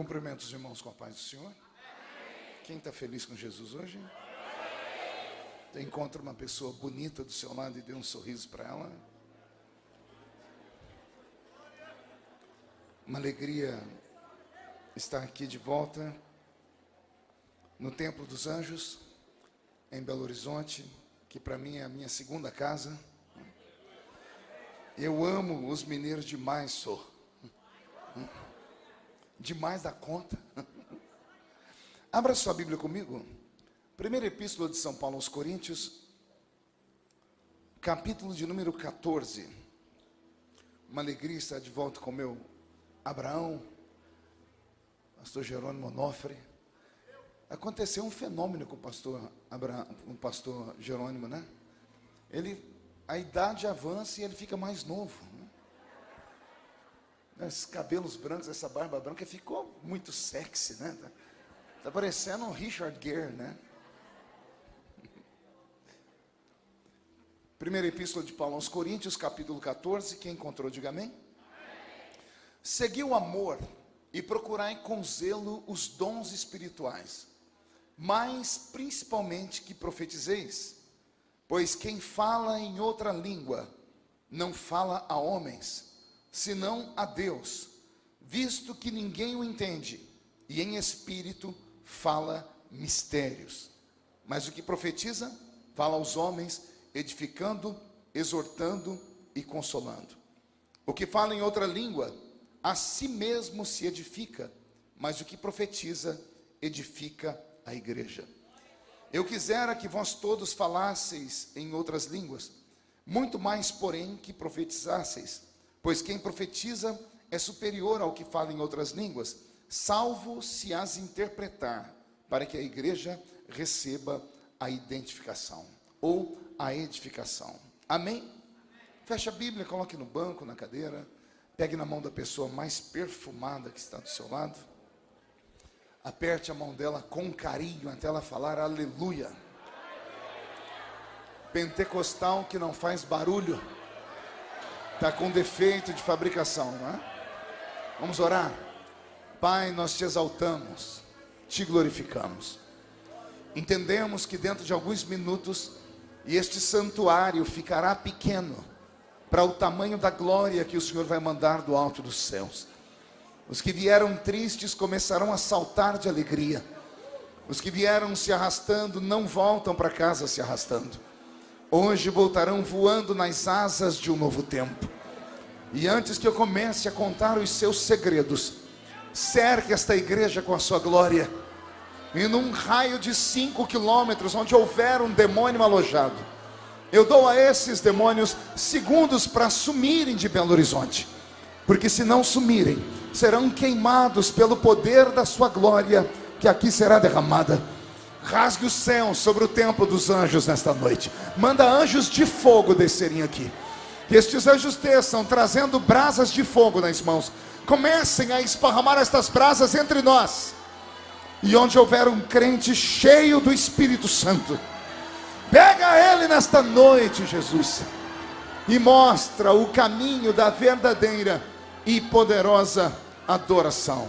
cumprimento os irmãos com a paz do Senhor. Quem está feliz com Jesus hoje? Encontra uma pessoa bonita do seu lado e dê um sorriso para ela. Uma alegria estar aqui de volta no Templo dos Anjos, em Belo Horizonte, que para mim é a minha segunda casa. Eu amo os mineiros demais, sou. Demais da conta. Abra sua Bíblia comigo. Primeira Epístola de São Paulo aos Coríntios, capítulo de número 14. Uma alegria estar de volta com meu Abraão, pastor Jerônimo Onofre. Aconteceu um fenômeno com o pastor Abraão, com o pastor Jerônimo, né? A idade avança e ele fica mais novo, né? Esses cabelos brancos, essa barba branca ficou muito sexy, né? Tá parecendo um Richard Gere, né? Primeira Epístola de Paulo aos Coríntios, capítulo 14. Quem encontrou, diga amém. Segui o amor e procurai com zelo os dons espirituais, mas principalmente que profetizeis. Pois quem fala em outra língua não fala a homens, senão a Deus, visto que ninguém o entende, e em espírito fala mistérios. Mas o que profetiza, fala aos homens, edificando, exortando e consolando. O que fala em outra língua, a si mesmo se edifica, mas o que profetiza, edifica a igreja. Eu quisera que vós todos falasseis em outras línguas, muito mais, porém, que profetizasseis, pois quem profetiza é superior ao que fala em outras línguas, salvo se as interpretar, para que a igreja receba a identificação, ou a edificação. Amém? Feche a Bíblia, coloque no banco, na cadeira, pegue na mão da pessoa mais perfumada que está do seu lado, aperte a mão dela com carinho até ela falar aleluia. Pentecostal que não faz barulho está com defeito de fabricação, não é? Vamos orar. Pai, nós te exaltamos, te glorificamos. Entendemos que dentro de alguns minutos este santuário ficará pequeno para o tamanho da glória que o Senhor vai mandar do alto dos céus. Os que vieram tristes começarão a saltar de alegria. Os que vieram se arrastando não voltam para casa se arrastando. Hoje voltarão voando nas asas de um novo tempo. E antes que eu comece a contar os seus segredos, cerque esta igreja com a sua glória. E num raio de 5 quilômetros, onde houver um demônio alojado, eu dou a esses demônios segundos para sumirem de Belo Horizonte. Porque se não sumirem, serão queimados pelo poder da sua glória, que aqui será derramada. Rasgue o céu sobre o templo dos anjos nesta noite. Manda anjos de fogo descerem aqui. Que estes anjos desçam, trazendo brasas de fogo nas mãos. Comecem a esparramar estas brasas entre nós. E onde houver um crente cheio do Espírito Santo, pega ele nesta noite, Jesus, e mostra o caminho da verdadeira e poderosa adoração.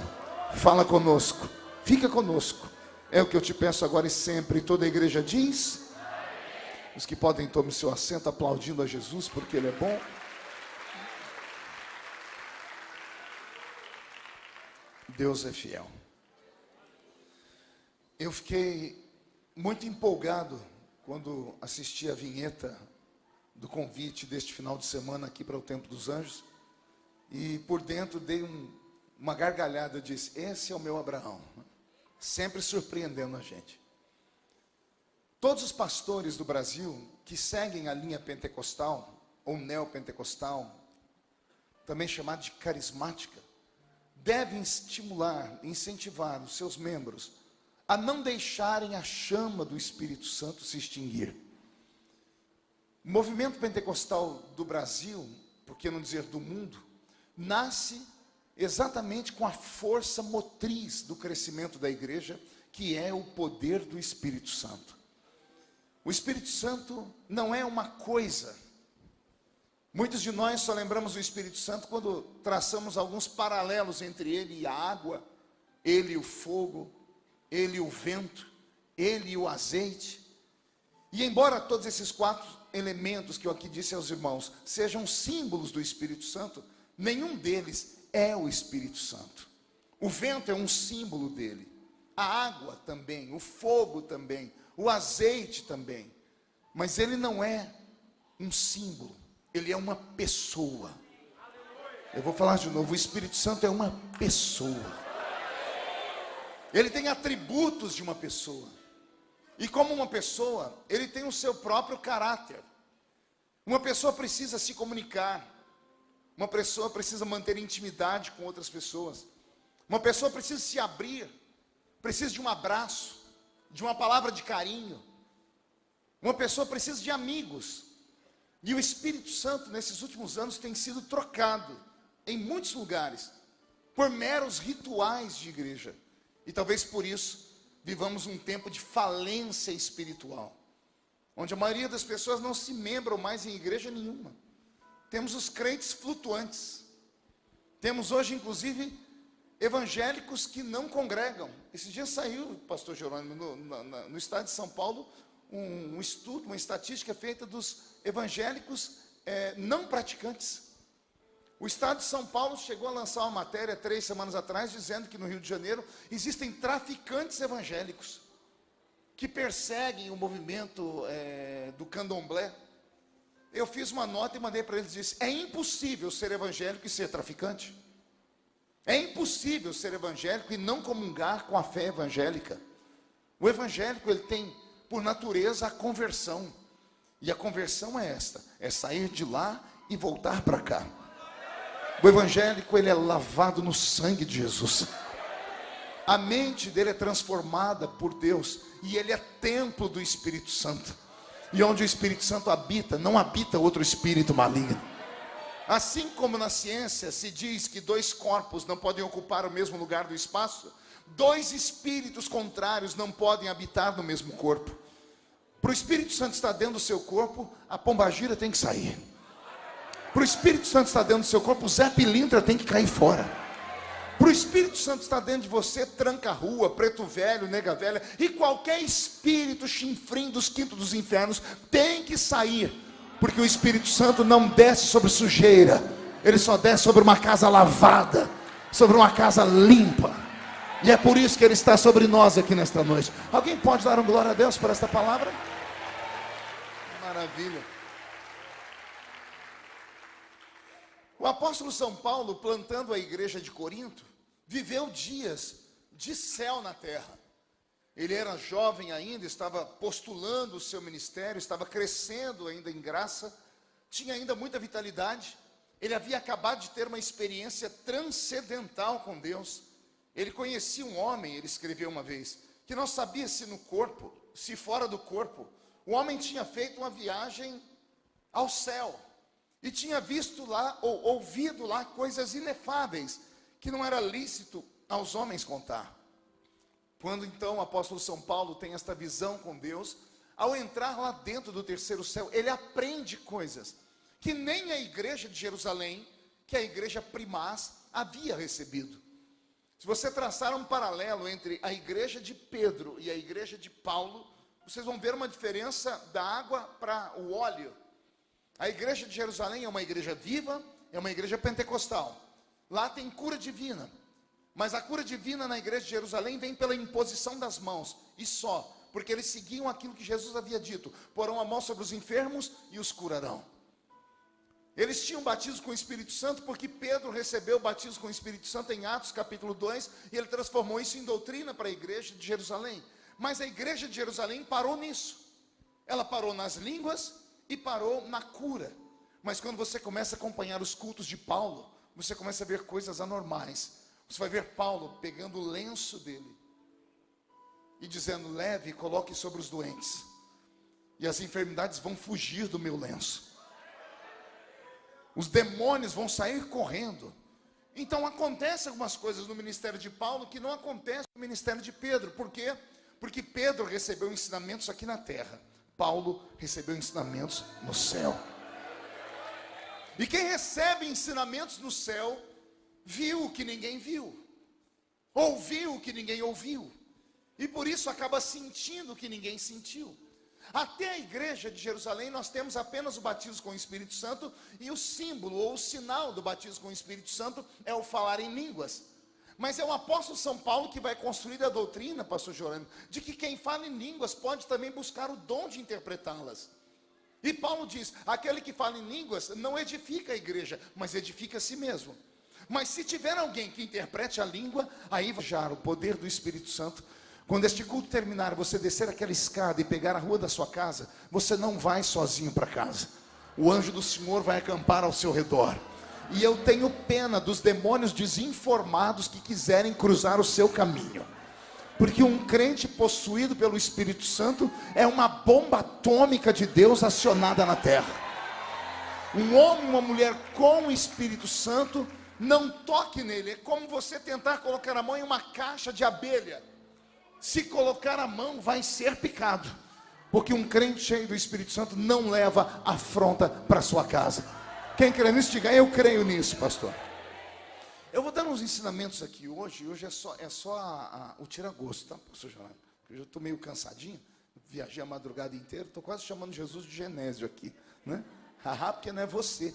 Fala conosco, fica conosco, é o que eu te peço agora e sempre. Toda a igreja diz, os que podem tomar seu assento aplaudindo a Jesus, porque Ele é bom. Deus é fiel. Eu fiquei muito empolgado quando assisti a vinheta do convite deste final de semana aqui para o Templo dos Anjos. E por dentro dei uma gargalhada. Eu disse, esse é o meu Abraão. Sempre surpreendendo a gente. Todos os pastores do Brasil que seguem a linha pentecostal, ou neopentecostal, também chamada de carismática, devem estimular, incentivar os seus membros a não deixarem a chama do Espírito Santo se extinguir. O movimento pentecostal do Brasil, por que não dizer do mundo, nasce exatamente com a força motriz do crescimento da igreja, que é o poder do Espírito Santo. O Espírito Santo não é uma coisa. Muitos de nós só lembramos do Espírito Santo quando traçamos alguns paralelos entre ele e a água, Ele e o fogo, Ele e o vento, Ele e o azeite. E embora todos esses 4 elementos que eu aqui disse aos irmãos sejam símbolos do Espírito Santo, nenhum deles é o Espírito Santo. O vento é um símbolo dele, a água também, o fogo também, o azeite também. Mas ele não é um símbolo, ele é uma pessoa. Eu vou falar de novo, o Espírito Santo é uma pessoa. Ele tem atributos de uma pessoa. E como uma pessoa, ele tem o seu próprio caráter. Uma pessoa precisa se comunicar. Uma pessoa precisa manter intimidade com outras pessoas. Uma pessoa precisa se abrir. Precisa de um abraço, de uma palavra de carinho. Uma pessoa precisa de amigos. E o Espírito Santo, nesses últimos anos, tem sido trocado em muitos lugares por meros rituais de igreja. E talvez por isso vivamos um tempo de falência espiritual, onde a maioria das pessoas não se membram mais em igreja nenhuma. Temos os crentes flutuantes. Temos hoje, inclusive, evangélicos que não congregam. Esse dia saiu, pastor Jerônimo, no estado de São Paulo, um estudo, uma estatística feita dos evangélicos não praticantes. O estado de São Paulo chegou a lançar uma matéria 3 semanas atrás, dizendo que no Rio de Janeiro existem traficantes evangélicos que perseguem o movimento do candomblé. Eu fiz uma nota e mandei para eles, disse: é impossível ser evangélico e ser traficante. É impossível ser evangélico e não comungar com a fé evangélica. O evangélico, ele tem, por natureza, a conversão. E a conversão é esta: é sair de lá e voltar para cá. O evangélico, ele é lavado no sangue de Jesus. A mente dele é transformada por Deus. E ele é templo do Espírito Santo. E onde o Espírito Santo habita, não habita outro espírito maligno. Assim como na ciência se diz que 2 corpos não podem ocupar o mesmo lugar do espaço, 2 espíritos contrários não podem habitar no mesmo corpo. Para o Espírito Santo estar dentro do seu corpo, a pombagira tem que sair. Para o Espírito Santo estar dentro do seu corpo, o Zé Pilintra tem que cair fora. Para o Espírito Santo estar dentro de você, tranca-rua, preto velho, nega velha, e qualquer espírito chinfrim dos quintos dos infernos tem que sair. Porque o Espírito Santo não desce sobre sujeira, ele só desce sobre uma casa lavada, sobre uma casa limpa. E é por isso que ele está sobre nós aqui nesta noite. Alguém pode dar um glória a Deus por esta palavra? Maravilha. O apóstolo São Paulo, plantando a igreja de Corinto, viveu dias de céu na terra. Ele era jovem ainda, estava postulando o seu ministério, estava crescendo ainda em graça, tinha ainda muita vitalidade. Ele havia acabado de ter uma experiência transcendental com Deus. Ele conhecia um homem, ele escreveu uma vez, que não sabia se no corpo, se fora do corpo. O homem tinha feito uma viagem ao céu e tinha visto lá, ou ouvido lá, coisas inefáveis, que não era lícito aos homens contar. Quando então o apóstolo São Paulo tem esta visão com Deus, ao entrar lá dentro do terceiro céu, ele aprende coisas que nem a igreja de Jerusalém, que é a igreja primaz, havia recebido. Se você traçar um paralelo entre a igreja de Pedro e a igreja de Paulo, vocês vão ver uma diferença da água para o óleo. A igreja de Jerusalém é uma igreja viva, é uma igreja pentecostal. Lá tem cura divina. Mas a cura divina na igreja de Jerusalém vem pela imposição das mãos, e só, porque eles seguiam aquilo que Jesus havia dito: porão a mão sobre os enfermos e os curarão. Eles tinham batismo com o Espírito Santo, porque Pedro recebeu o batismo com o Espírito Santo em Atos capítulo 2, e ele transformou isso em doutrina para a igreja de Jerusalém. Mas a igreja de Jerusalém parou nisso. Ela parou nas línguas e parou na cura. Mas quando você começa a acompanhar os cultos de Paulo, você começa a ver coisas anormais. Você vai ver Paulo pegando o lenço dele e dizendo: leve e coloque sobre os doentes, e as enfermidades vão fugir do meu lenço. Os demônios vão sair correndo. Então acontecem algumas coisas no ministério de Paulo que não acontecem no ministério de Pedro. Por quê? Porque Pedro recebeu ensinamentos aqui na terra, Paulo recebeu ensinamentos no céu. E quem recebe ensinamentos no céu viu o que ninguém viu. ouviu o que ninguém ouviu, e por isso acaba sentindo o que ninguém sentiu. Até a igreja de Jerusalém nós temos apenas o batismo com o Espírito Santo, e o símbolo ou o sinal do batismo com o Espírito Santo é o falar em línguas. Mas é o apóstolo São Paulo que vai construir a doutrina, pastor Jorano, de que quem fala em línguas pode também buscar o dom de interpretá-las. E Paulo diz, aquele que fala em línguas não edifica a igreja, mas edifica a si mesmo. Mas se tiver alguém que interprete a língua, aí vai já o poder do Espírito Santo. Quando este culto terminar, você descer aquela escada e pegar a rua da sua casa, você não vai sozinho para casa. O anjo do Senhor vai acampar ao seu redor. E eu tenho pena dos demônios desinformados que quiserem cruzar o seu caminho. Porque um crente possuído pelo Espírito Santo é uma bomba atômica de Deus acionada na terra. Um homem e uma mulher com o Espírito Santo, não toque nele. É como você tentar colocar a mão em uma caixa de abelha. Se colocar a mão, vai ser picado. Porque um crente cheio do Espírito Santo não leva afronta para sua casa. Quem crê nisso, diga, eu creio nisso, pastor. Eu vou dar uns ensinamentos aqui hoje. Hoje é só o tira-gosto, tá, pastor Jornal? Eu já estou meio cansadinho. Viajei a madrugada inteira. Estou quase chamando Jesus de Genésio aqui, né? Haha, porque não é você.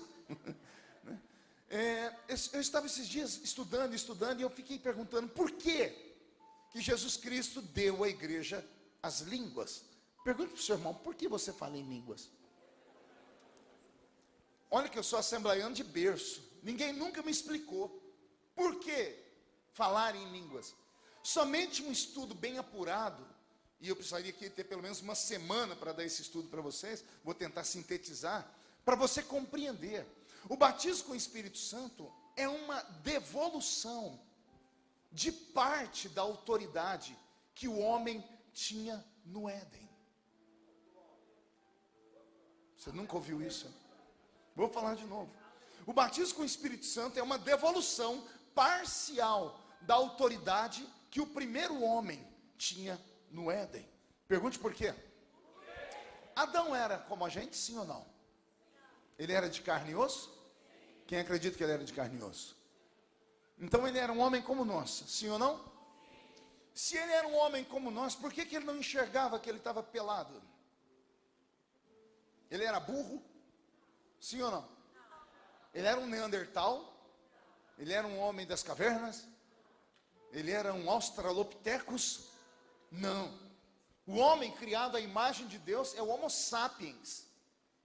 Eu estava esses dias estudando, e eu fiquei perguntando por que Jesus Cristo deu à igreja as línguas. Pergunte para o seu irmão, por que você fala em línguas? Olha que eu sou assembleiano de berço. Ninguém nunca me explicou por que falar em línguas. Somente um estudo bem apurado, e eu precisaria aqui ter pelo menos uma semana para dar esse estudo para vocês, vou tentar sintetizar, para você compreender. O batismo com o Espírito Santo é uma devolução de parte da autoridade que o homem tinha no Éden. Você nunca ouviu isso? Vou falar de novo. O batismo com o Espírito Santo é uma devolução parcial da autoridade que o primeiro homem tinha no Éden. Pergunte por quê? Adão era como a gente, sim ou não? Ele era de carne e osso? Quem acredita que ele era de carne e osso? Então ele era um homem como nós, sim ou não? Se ele era um homem como nós, por que ele não enxergava que ele estava pelado? Ele era burro? Sim ou não? Ele era um neandertal? Ele era um homem das cavernas? Ele era um australopithecus? Não. O homem criado à imagem de Deus é o Homo sapiens.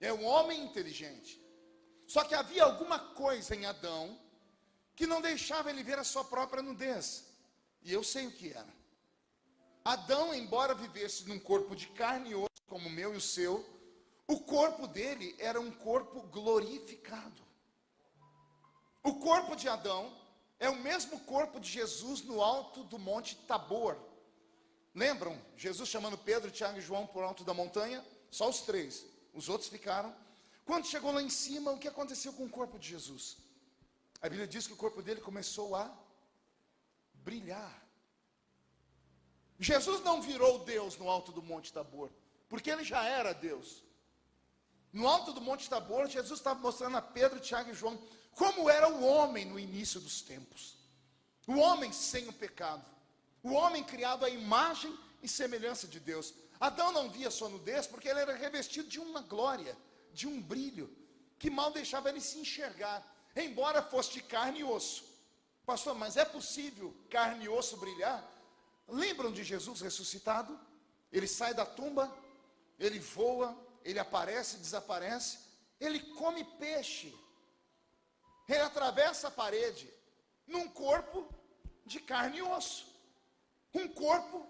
É um homem inteligente. Só que havia alguma coisa em Adão que não deixava ele ver a sua própria nudez. E eu sei o que era. Adão, embora vivesse num corpo de carne e osso, como o meu e o seu, o corpo dele era um corpo glorificado. O corpo de Adão é o mesmo corpo de Jesus no alto do monte Tabor. Lembram? Jesus chamando Pedro, Tiago e João por alto da montanha? Só os três. Os outros ficaram. Quando chegou lá em cima, o que aconteceu com o corpo de Jesus? A Bíblia diz que o corpo dele começou a brilhar. Jesus não virou Deus no alto do monte Tabor, porque ele já era Deus. No alto do monte Tabor, Jesus estava mostrando a Pedro, Tiago e João como era o homem no início dos tempos. O homem sem o pecado. O homem criado à imagem e semelhança de Deus. Adão não via sua nudez porque ele era revestido de uma glória, de um brilho, que mal deixava ele se enxergar, embora fosse de carne e osso. Pastor, mas é possível carne e osso brilhar? Lembram de Jesus ressuscitado? Ele sai da tumba, ele voa, ele aparece, desaparece, ele come peixe, ele atravessa a parede, num corpo de carne e osso, um corpo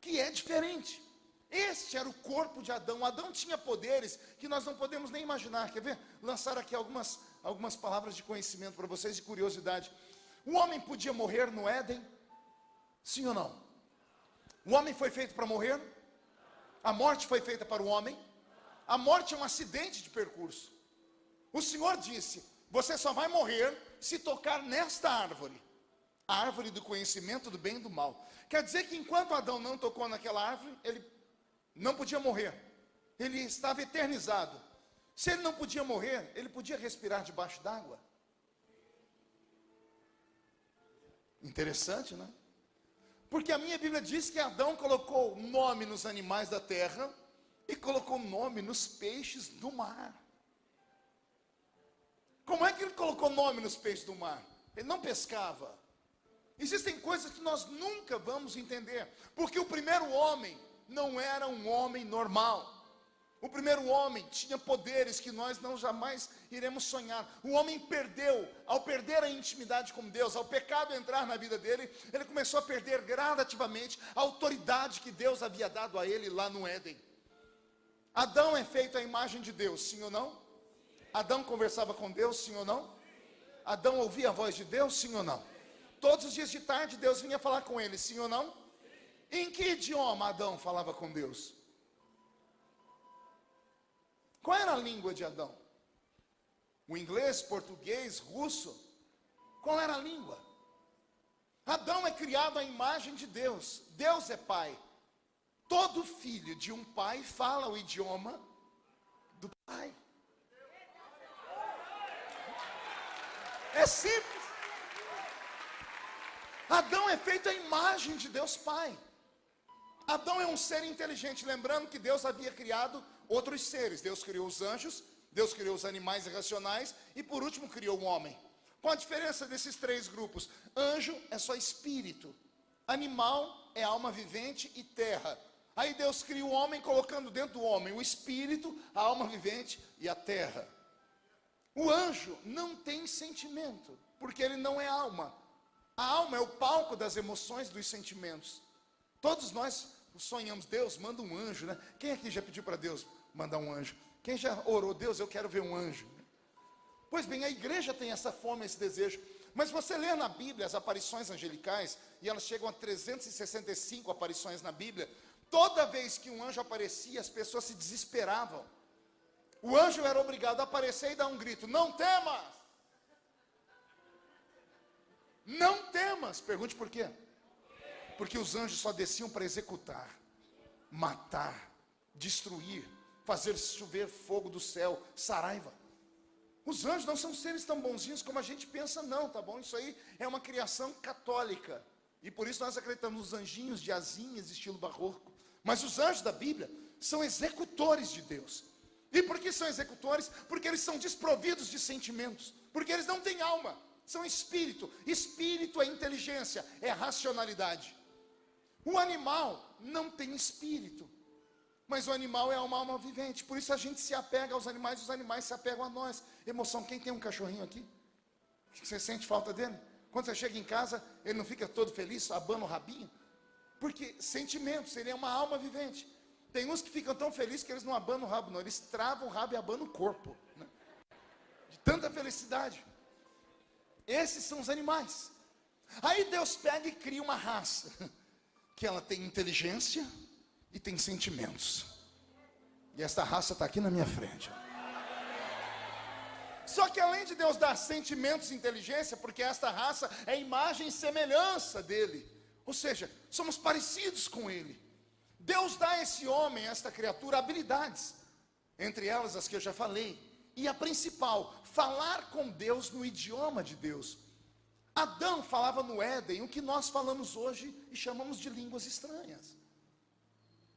que é diferente. Este era o corpo de Adão. Adão tinha poderes que nós não podemos nem imaginar. Quer ver? Lançar aqui algumas palavras de conhecimento para vocês e curiosidade. O homem podia morrer no Éden? Sim ou não? O homem foi feito para morrer? A morte foi feita para o homem? A morte é um acidente de percurso. O Senhor disse, você só vai morrer se tocar nesta árvore. A árvore do conhecimento do bem e do mal. Quer dizer que enquanto Adão não tocou naquela árvore, ele não podia morrer. Ele estava eternizado. Se ele não podia morrer, ele podia respirar debaixo d'água. Interessante, né? Porque a minha Bíblia diz que Adão colocou nome nos animais da terra e colocou nome nos peixes do mar. Como é que ele colocou nome nos peixes do mar? Ele não pescava. Existem coisas que nós nunca vamos entender, porque o primeiro homem não era um homem normal. O primeiro homem tinha poderes que nós não jamais iremos sonhar. O homem perdeu, ao perder a intimidade com Deus, ao pecado entrar na vida dele, ele começou a perder gradativamente a autoridade que Deus havia dado a ele lá no Éden. Adão é feito à imagem de Deus, sim ou não? Adão conversava com Deus, sim ou não? Adão ouvia a voz de Deus, sim ou não? Todos os dias de tarde Deus vinha falar com ele, sim ou não? Em que idioma Adão falava com Deus? Qual era a língua de Adão? O inglês, português, russo? Qual era a língua? Adão é criado à imagem de Deus. Deus é pai. Todo filho de um pai fala o idioma do pai. É simples. Adão é feito à imagem de Deus Pai. Adão é um ser inteligente, lembrando que Deus havia criado outros seres. Deus criou os anjos, Deus criou os animais irracionais e por último criou o homem. Qual a diferença desses três grupos? Anjo é só espírito, animal é alma vivente e terra. Aí Deus cria o homem colocando dentro do homem o espírito, a alma vivente e a terra. O anjo não tem sentimento, porque ele não é alma. A alma é o palco das emoções, dos sentimentos. Todos nós sonhamos, Deus, manda um anjo, né? Quem aqui já pediu para Deus mandar um anjo? Quem já orou, Deus, eu quero ver um anjo? Pois bem, a igreja tem essa fome, esse desejo. Mas você lê na Bíblia as aparições angelicais, e elas chegam a 365 aparições na Bíblia. Toda vez que um anjo aparecia, as pessoas se desesperavam. O anjo era obrigado a aparecer e dar um grito: não temas! Não temas! Pergunte por quê? Porque os anjos só desciam para executar, matar, destruir, fazer chover fogo do céu, saraiva. Os anjos não são seres tão bonzinhos como a gente pensa, não, tá bom? Isso aí é uma criação católica. E por isso nós acreditamos nos anjinhos de asinhas, estilo barroco. Mas os anjos da Bíblia são executores de Deus. E por que são executores? Porque eles são desprovidos de sentimentos. Porque eles não têm alma, são espírito. Espírito é inteligência, é racionalidade. O animal não tem espírito, mas o animal é uma alma vivente. Por isso a gente se apega aos animais, os animais se apegam a nós. Emoção, quem tem um cachorrinho aqui? Você sente falta dele? Quando você chega em casa, ele não fica todo feliz, abana o rabinho? Porque sentimentos, ele é uma alma vivente. Tem uns que ficam tão felizes que eles não abanam o rabo, não. Eles travam o rabo e abanam o corpo, né? De tanta felicidade. Esses são os animais. Aí Deus pega e cria uma raça que ela tem inteligência e tem sentimentos. E esta raça está aqui na minha frente. Só que além de Deus dar sentimentos e inteligência, porque esta raça é imagem e semelhança dele, ou seja, somos parecidos com ele. Deus dá a esse homem, a esta criatura, habilidades, entre elas as que eu já falei, e a principal, falar com Deus no idioma de Deus. Adão falava no Éden o que nós falamos hoje e chamamos de línguas estranhas.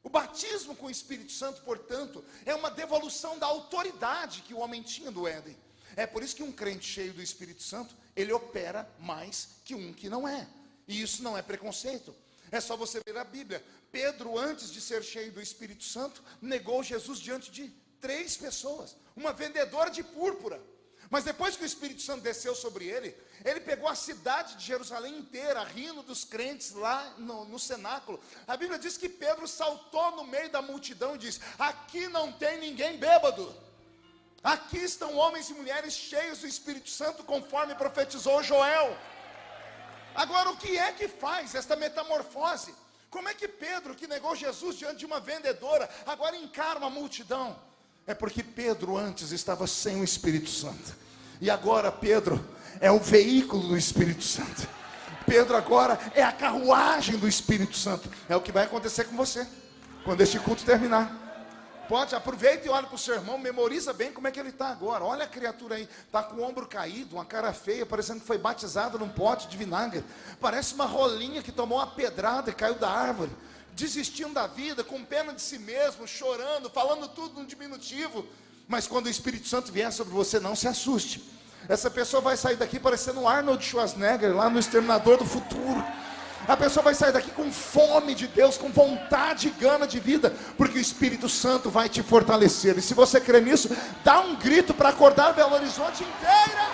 O batismo com o Espírito Santo, portanto, é uma devolução da autoridade que o homem tinha do Éden. É por isso que um crente cheio do Espírito Santo, ele opera mais que um que não é. E isso não é preconceito. É só você ler a Bíblia. Pedro, antes de ser cheio do Espírito Santo, negou Jesus diante de 3 pessoas. Uma vendedora de púrpura. Mas depois que o Espírito Santo desceu sobre ele, ele pegou a cidade de Jerusalém inteira, rindo dos crentes lá no cenáculo. A Bíblia diz que Pedro saltou no meio da multidão e disse: aqui não tem ninguém bêbado. Aqui estão homens e mulheres cheios do Espírito Santo, conforme profetizou Joel. Agora, o que é que faz esta metamorfose? Como é que Pedro, que negou Jesus diante de uma vendedora, agora encara uma multidão? É porque Pedro antes estava sem o Espírito Santo, e agora Pedro é o veículo do Espírito Santo. Pedro agora é a carruagem do Espírito Santo. É o que vai acontecer com você quando este culto terminar. Pode, aproveita e olha para o seu irmão, memoriza bem como é que ele está agora. Olha a criatura aí, está com o ombro caído, uma cara feia, parecendo que foi batizado num pote de vinagre. Parece uma rolinha que tomou uma pedrada e caiu da árvore. Desistindo da vida, com pena de si mesmo, chorando, falando tudo no diminutivo. Mas quando o Espírito Santo vier sobre você, não se assuste. Essa pessoa vai sair daqui parecendo um Arnold Schwarzenegger, lá no Exterminador do Futuro. A pessoa vai sair daqui com fome de Deus, com vontade e gana de vida, porque o Espírito Santo vai te fortalecer. E se você crê nisso, dá um grito para acordar Belo Horizonte inteira.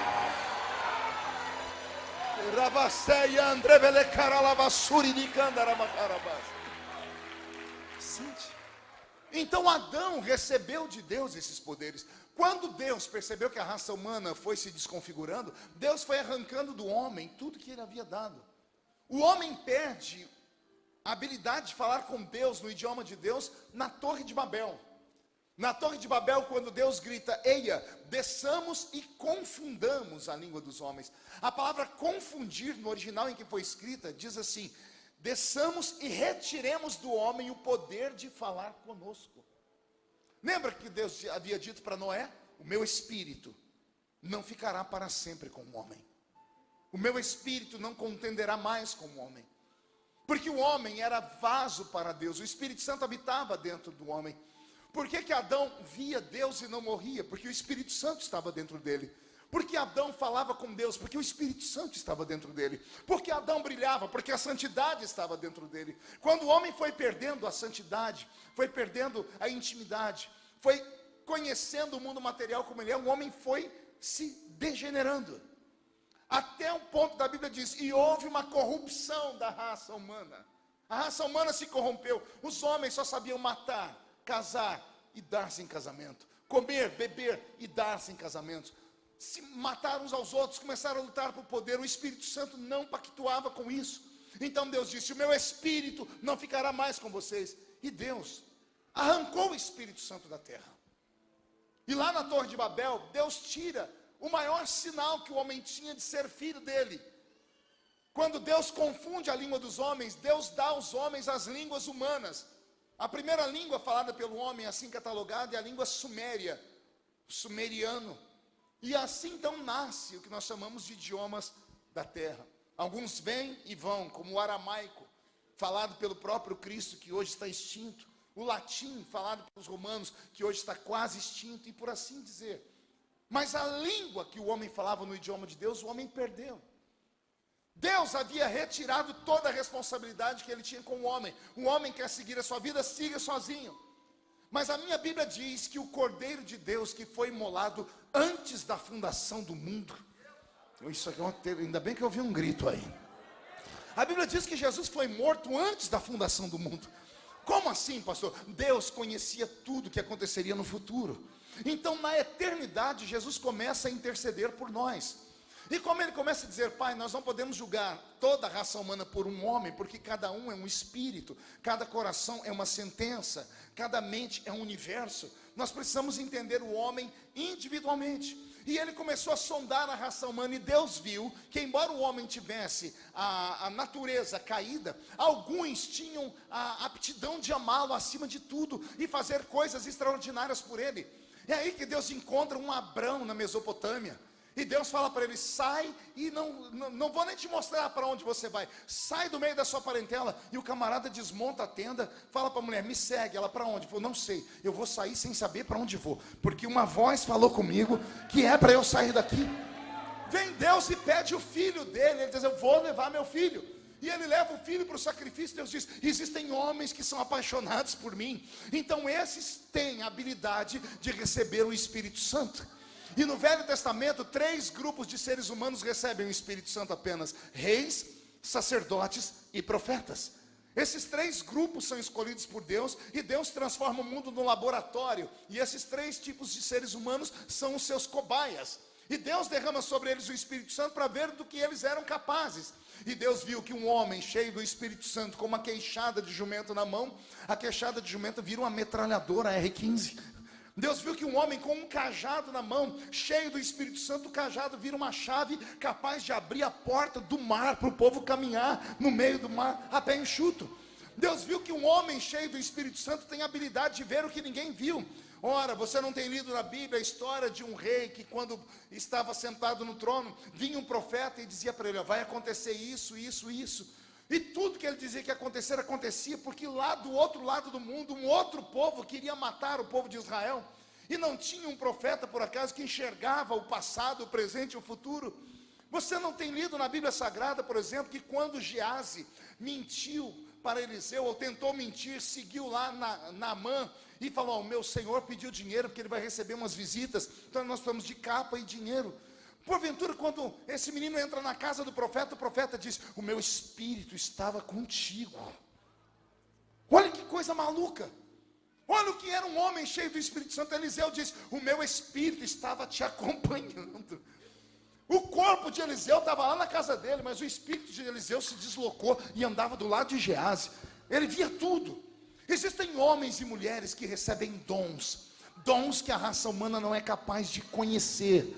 Então Adão recebeu de Deus esses poderes. Quando Deus percebeu que a raça humana foi se desconfigurando, Deus foi arrancando do homem tudo que ele havia dado. O homem perde a habilidade de falar com Deus no idioma de Deus na Torre de Babel. Na Torre de Babel, quando Deus grita, eia, desçamos e confundamos a língua dos homens. A palavra confundir, no original em que foi escrita, diz assim, desçamos e retiremos do homem o poder de falar conosco. Lembra que Deus havia dito para Noé? O meu espírito não ficará para sempre com o homem. O meu espírito não contenderá mais com o homem. Porque o homem era vaso para Deus. O Espírito Santo habitava dentro do homem. Por que Adão via Deus e não morria? Porque o Espírito Santo estava dentro dele. Porque Adão falava com Deus? Porque o Espírito Santo estava dentro dele. Porque Adão brilhava? Porque a santidade estava dentro dele. Quando o homem foi perdendo a santidade, foi perdendo a intimidade, foi conhecendo o mundo material como ele é, o homem foi se degenerando. Até um ponto da Bíblia diz, e houve uma corrupção da raça humana. A raça humana se corrompeu. Os homens só sabiam matar, casar e dar-se em casamento. Comer, beber e dar-se em casamento. Se mataram uns aos outros, começaram a lutar por poder. O Espírito Santo não pactuava com isso. Então Deus disse, o meu Espírito não ficará mais com vocês. E Deus arrancou o Espírito Santo da terra. E lá na Torre de Babel, Deus tira o maior sinal que o homem tinha de ser filho dele. Quando Deus confunde a língua dos homens, Deus dá aos homens as línguas humanas. A primeira língua falada pelo homem, assim catalogada, é a língua suméria, sumeriano. E assim então nasce o que nós chamamos de idiomas da terra. Alguns vêm e vão, como o aramaico, falado pelo próprio Cristo, que hoje está extinto. O latim, falado pelos romanos, que hoje está quase extinto, e por assim dizer. Mas a língua que o homem falava no idioma de Deus, o homem perdeu. Deus havia retirado toda a responsabilidade que ele tinha com o homem. O homem quer seguir a sua vida, siga sozinho. Mas a minha Bíblia diz que o Cordeiro de Deus, que foi imolado antes da fundação do mundo. Isso aqui, ainda bem que eu ouvi um grito aí. A Bíblia diz que Jesus foi morto antes da fundação do mundo. Como assim, pastor? Deus conhecia tudo que aconteceria no futuro. Então, na eternidade, Jesus começa a interceder por nós. E como ele começa a dizer, Pai, nós não podemos julgar toda a raça humana por um homem, porque cada um é um espírito, cada coração é uma sentença, cada mente é um universo. Nós precisamos entender o homem individualmente. E ele começou a sondar a raça humana, e Deus viu que, embora o homem tivesse a natureza caída, alguns tinham a aptidão de amá-lo acima de tudo e fazer coisas extraordinárias por ele. É aí que Deus encontra um Abrão na Mesopotâmia. E Deus fala para ele, sai e não vou nem te mostrar para onde você vai. Sai do meio da sua parentela. E o camarada desmonta a tenda, fala para a mulher, me segue. Ela, para onde? Eu não sei, eu vou sair sem saber para onde vou. Porque uma voz falou comigo que é para eu sair daqui. Vem Deus e pede o filho dele. Ele diz, eu vou levar meu filho. E ele leva o filho para o sacrifício. Deus diz, existem homens que são apaixonados por mim. Então esses têm a habilidade de receber o Espírito Santo. E no Velho Testamento, 3 grupos de seres humanos recebem o Espírito Santo apenas: reis, sacerdotes e profetas. Esses 3 grupos são escolhidos por Deus, e Deus transforma o mundo num laboratório. E esses 3 tipos de seres humanos são os seus cobaias. E Deus derrama sobre eles o Espírito Santo para ver do que eles eram capazes. E Deus viu que um homem cheio do Espírito Santo, com uma queixada de jumento na mão, a queixada de jumento vira uma metralhadora R15. Deus viu que um homem com um cajado na mão, cheio do Espírito Santo, o cajado vira uma chave capaz de abrir a porta do mar para o povo caminhar no meio do mar a pé enxuto. Deus viu que um homem cheio do Espírito Santo tem habilidade de ver o que ninguém viu. Ora, você não tem lido na Bíblia a história de um rei que, quando estava sentado no trono, vinha um profeta e dizia para ele: vai acontecer isso, isso, isso. E tudo que ele dizia que ia acontecer, acontecia, porque lá do outro lado do mundo, um outro povo queria matar o povo de Israel. E não tinha um profeta, por acaso, que enxergava o passado, o presente e o futuro. Você não tem lido na Bíblia Sagrada, por exemplo, que quando Geazi mentiu para Eliseu, ou tentou mentir, seguiu lá Naamã e falou: o meu senhor pediu dinheiro, porque ele vai receber umas visitas, então nós estamos de capa e dinheiro. Porventura, quando esse menino entra na casa do profeta, o profeta diz: o meu espírito estava contigo. Olha que coisa maluca. Olha o que era um homem cheio do Espírito Santo. Eliseu diz: o meu espírito estava te acompanhando. O corpo de Eliseu estava lá na casa dele, mas o espírito de Eliseu se deslocou e andava do lado de Geazi. Ele via tudo. Existem homens e mulheres que recebem dons que a raça humana não é capaz de conhecer.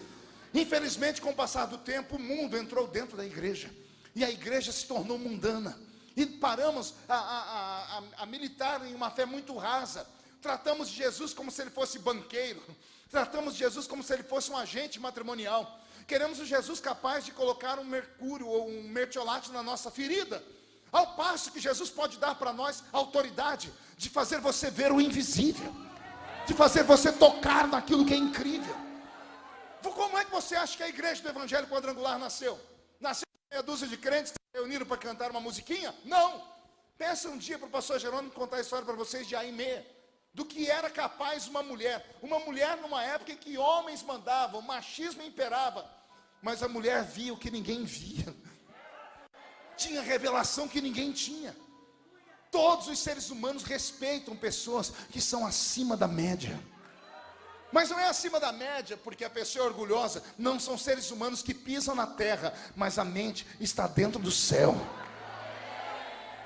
Infelizmente, com o passar do tempo, o mundo entrou dentro da igreja, e a igreja se tornou mundana, e paramos a militar em uma fé muito rasa. Tratamos de Jesus como se ele fosse banqueiro, tratamos de Jesus como se ele fosse um agente matrimonial. Queremos um Jesus capaz de colocar um mercúrio ou um mertiolate na nossa ferida, ao passo que Jesus pode dar para nós a autoridade de fazer você ver o invisível, de fazer você tocar naquilo que é incrível. Como é que você acha que a igreja do Evangelho Quadrangular nasceu? Nasceu meia dúzia de crentes que se reuniram para cantar uma musiquinha? Não! Pensa um dia para o pastor Jerônimo contar a história para vocês de Aimee, do que era capaz uma mulher numa época em que homens mandavam, o machismo imperava, mas a mulher via o que ninguém via, tinha revelação que ninguém tinha. Todos os seres humanos respeitam pessoas que são acima da média, mas não é acima da média porque a pessoa é orgulhosa. Não, são seres humanos que pisam na terra, mas a mente está dentro do céu.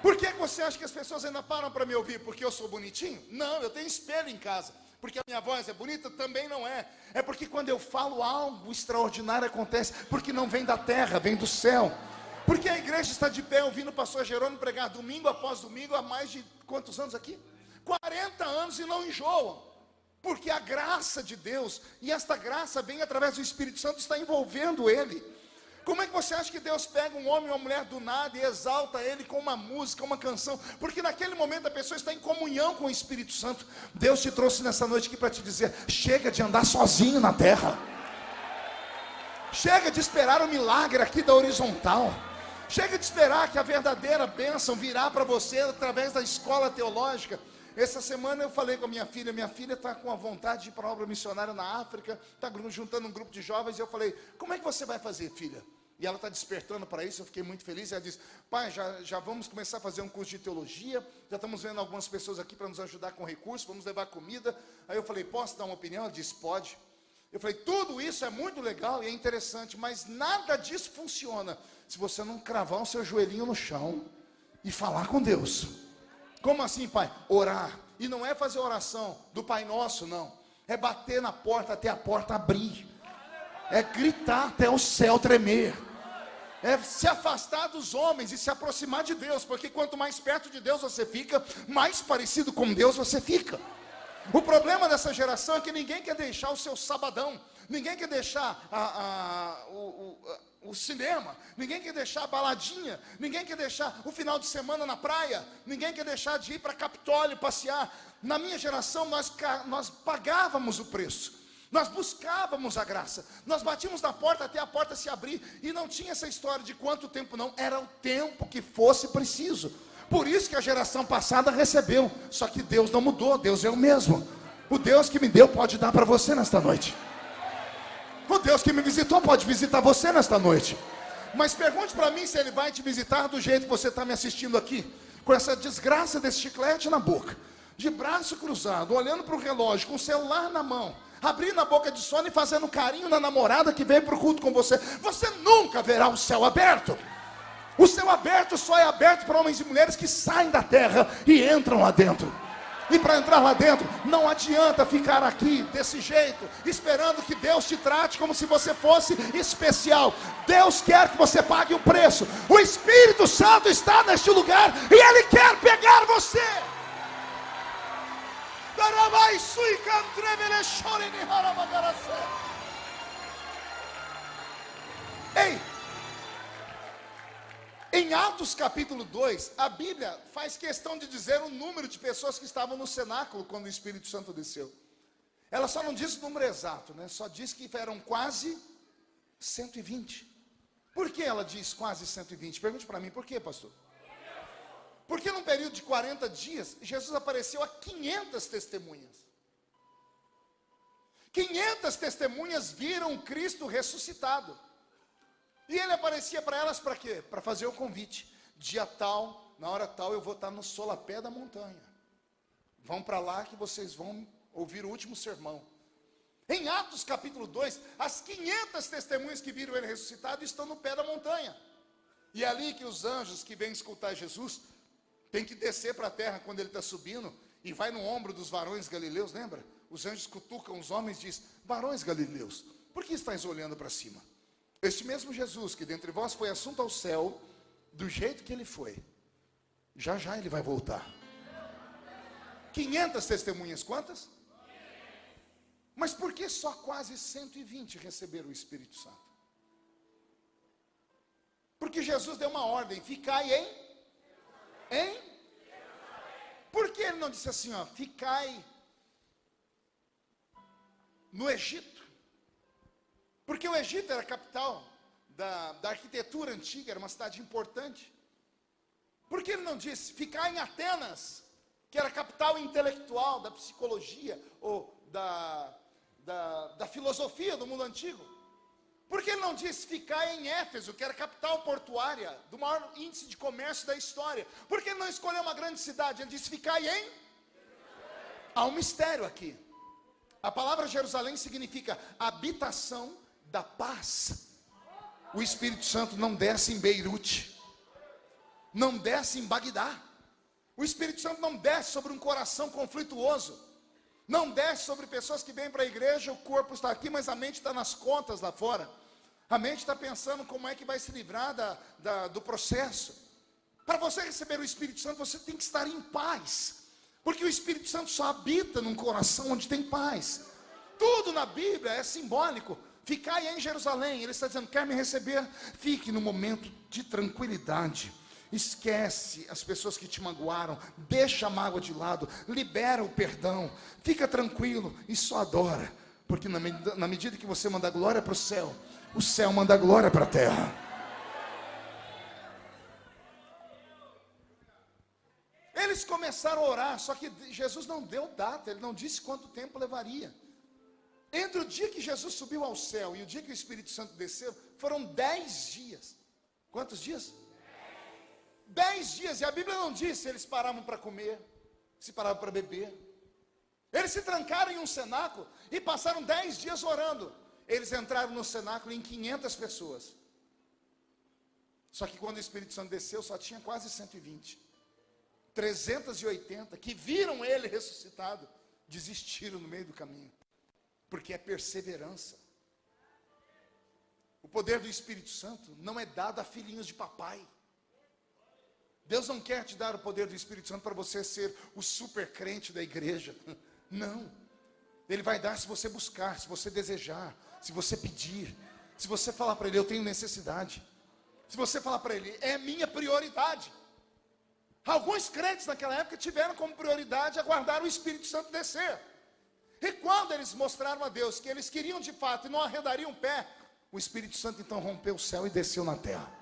Por que você acha que as pessoas ainda param para me ouvir? Porque eu sou bonitinho? Não, eu tenho espelho em casa. Porque a minha voz é bonita? Também não é. É porque quando eu falo, algo extraordinário acontece, porque não vem da terra, vem do céu. Porque a igreja está de pé ouvindo o pastor Jerônimo pregar domingo após domingo há mais de quantos anos aqui? 40 anos, e não enjoam. Porque a graça de Deus, e esta graça vem através do Espírito Santo, está envolvendo ele. Como é que você acha que Deus pega um homem ou uma mulher do nada e exalta ele com uma música, uma canção? Porque naquele momento a pessoa está em comunhão com o Espírito Santo. Deus te trouxe nessa noite aqui para te dizer: chega de andar sozinho na terra. Chega de esperar o milagre aqui da horizontal. Chega de esperar que a verdadeira bênção virá para você através da escola teológica. Essa semana eu falei com a minha filha está com a vontade de ir para uma obra missionária na África, está juntando um grupo de jovens, e eu falei: como é que você vai fazer, filha? E ela está despertando para isso. Eu fiquei muito feliz. Ela disse: pai, já vamos começar a fazer um curso de teologia, já estamos vendo algumas pessoas aqui para nos ajudar com recursos, vamos levar comida. Aí eu falei: posso dar uma opinião? Ela disse: pode. Eu falei: tudo isso é muito legal e é interessante, mas nada disso funciona se você não cravar o seu joelhinho no chão e falar com Deus. Como assim, pai? Orar. E não é fazer oração do Pai Nosso, não. É bater na porta até a porta abrir. É gritar até o céu tremer. É se afastar dos homens e se aproximar de Deus, porque quanto mais perto de Deus você fica, mais parecido com Deus você fica. O problema dessa geração é que ninguém quer deixar o seu sabadão, ninguém quer deixar o cinema, ninguém quer deixar a baladinha, ninguém quer deixar o final de semana na praia, ninguém quer deixar de ir para Capitólio passear. Na minha geração nós pagávamos o preço. Nós buscávamos a graça, nós batíamos na porta até a porta se abrir, e não tinha essa história de quanto tempo, não, era o tempo que fosse preciso. Por isso que a geração passada recebeu, só que Deus não mudou, Deus é o mesmo. O Deus que me deu pode dar para você nesta noite. O Deus que me visitou pode visitar você nesta noite. Mas pergunte para mim se Ele vai te visitar do jeito que você está me assistindo aqui, com essa desgraça desse chiclete na boca, de braço cruzado, olhando para o relógio, com o celular na mão, abrindo a boca de sono e fazendo carinho na namorada que veio para o culto com você. Você nunca verá o céu aberto. O céu aberto só é aberto para homens e mulheres que saem da terra e entram lá dentro. E para entrar lá dentro, não adianta ficar aqui desse jeito, esperando que Deus te trate como se você fosse especial. Deus quer que você pague um preço. O Espírito Santo está neste lugar e Ele quer pegar você. Ei! Em Atos capítulo 2, a Bíblia faz questão de dizer o número de pessoas que estavam no cenáculo quando o Espírito Santo desceu. Ela só não diz o número exato, né? Só diz que eram quase 120. Por que ela diz quase 120? Pergunte para mim, por quê, pastor? Porque num período de 40 dias, Jesus apareceu a 500 testemunhas. 500 testemunhas viram Cristo ressuscitado. E ele aparecia para elas para quê? Para fazer o convite. Dia tal, na hora tal, eu vou estar no solapé da montanha. Vão para lá que vocês vão ouvir o último sermão. Em Atos capítulo 2, as 500 testemunhas que viram ele ressuscitado estão no pé da montanha. E é ali que os anjos que vêm escutar Jesus têm que descer para a terra quando ele está subindo e vai no ombro dos varões galileus, lembra? Os anjos cutucam os homens e dizem: varões galileus, por que estáis olhando para cima? Este mesmo Jesus que dentre vós foi assunto ao céu, do jeito que ele foi, já já ele vai voltar. 500 testemunhas, quantas? Mas por que só quase 120 receberam o Espírito Santo? Porque Jesus deu uma ordem: ficai em? Por que ele não disse assim, ó, ficai no Egito? Porque o Egito era a capital da arquitetura antiga, era uma cidade importante. Por que ele não disse, ficar em Atenas, que era a capital intelectual da psicologia, ou da filosofia do mundo antigo? Por que ele não disse, ficar em Éfeso, que era a capital portuária, do maior índice de comércio da história? Por que ele não escolheu uma grande cidade? Ele disse, ficar em? Há um mistério aqui. A palavra Jerusalém significa habitação da paz. O Espírito Santo não desce em Beirute, não desce em Bagdá. O Espírito Santo não desce sobre um coração conflituoso, não desce sobre pessoas que vêm para a igreja, o corpo está aqui, mas a mente está nas contas lá fora. A mente está pensando como é que vai se livrar do processo. Para você receber o Espírito Santo, você tem que estar em paz, porque o Espírito Santo só habita num coração onde tem paz. Tudo na Bíblia é simbólico. Ficai em Jerusalém, ele está dizendo, quer me receber? Fique no momento de tranquilidade. Esquece as pessoas que te magoaram, deixa a mágoa de lado, libera o perdão, fica tranquilo e só adora. Porque na medida que você manda glória para o céu manda glória para a terra. Eles começaram a orar, só que Jesus não deu data, ele não disse quanto tempo levaria. Entre o dia que Jesus subiu ao céu e o dia que o Espírito Santo desceu, foram 10 dias. Quantos dias? 10 dias, e a Bíblia não diz se eles paravam para comer, se paravam para beber. Eles se trancaram em um cenáculo e passaram 10 dias orando. Eles entraram no cenáculo em 500 pessoas. Só que quando o Espírito Santo desceu, só tinha quase 120. 380 que viram ele ressuscitado, desistiram no meio do caminho. Porque é perseverança. O poder do Espírito Santo não é dado a filhinhos de papai. Deus não quer te dar o poder do Espírito Santo para você ser o super crente da igreja. Não. Ele vai dar se você buscar, se você desejar, se você pedir, se você falar para ele, eu tenho necessidade. Se você falar para ele, é minha prioridade. Alguns crentes naquela época tiveram como prioridade aguardar o Espírito Santo descer. E quando eles mostraram a Deus que eles queriam de fato e não arredariam o pé, o Espírito Santo então rompeu o céu e desceu na terra.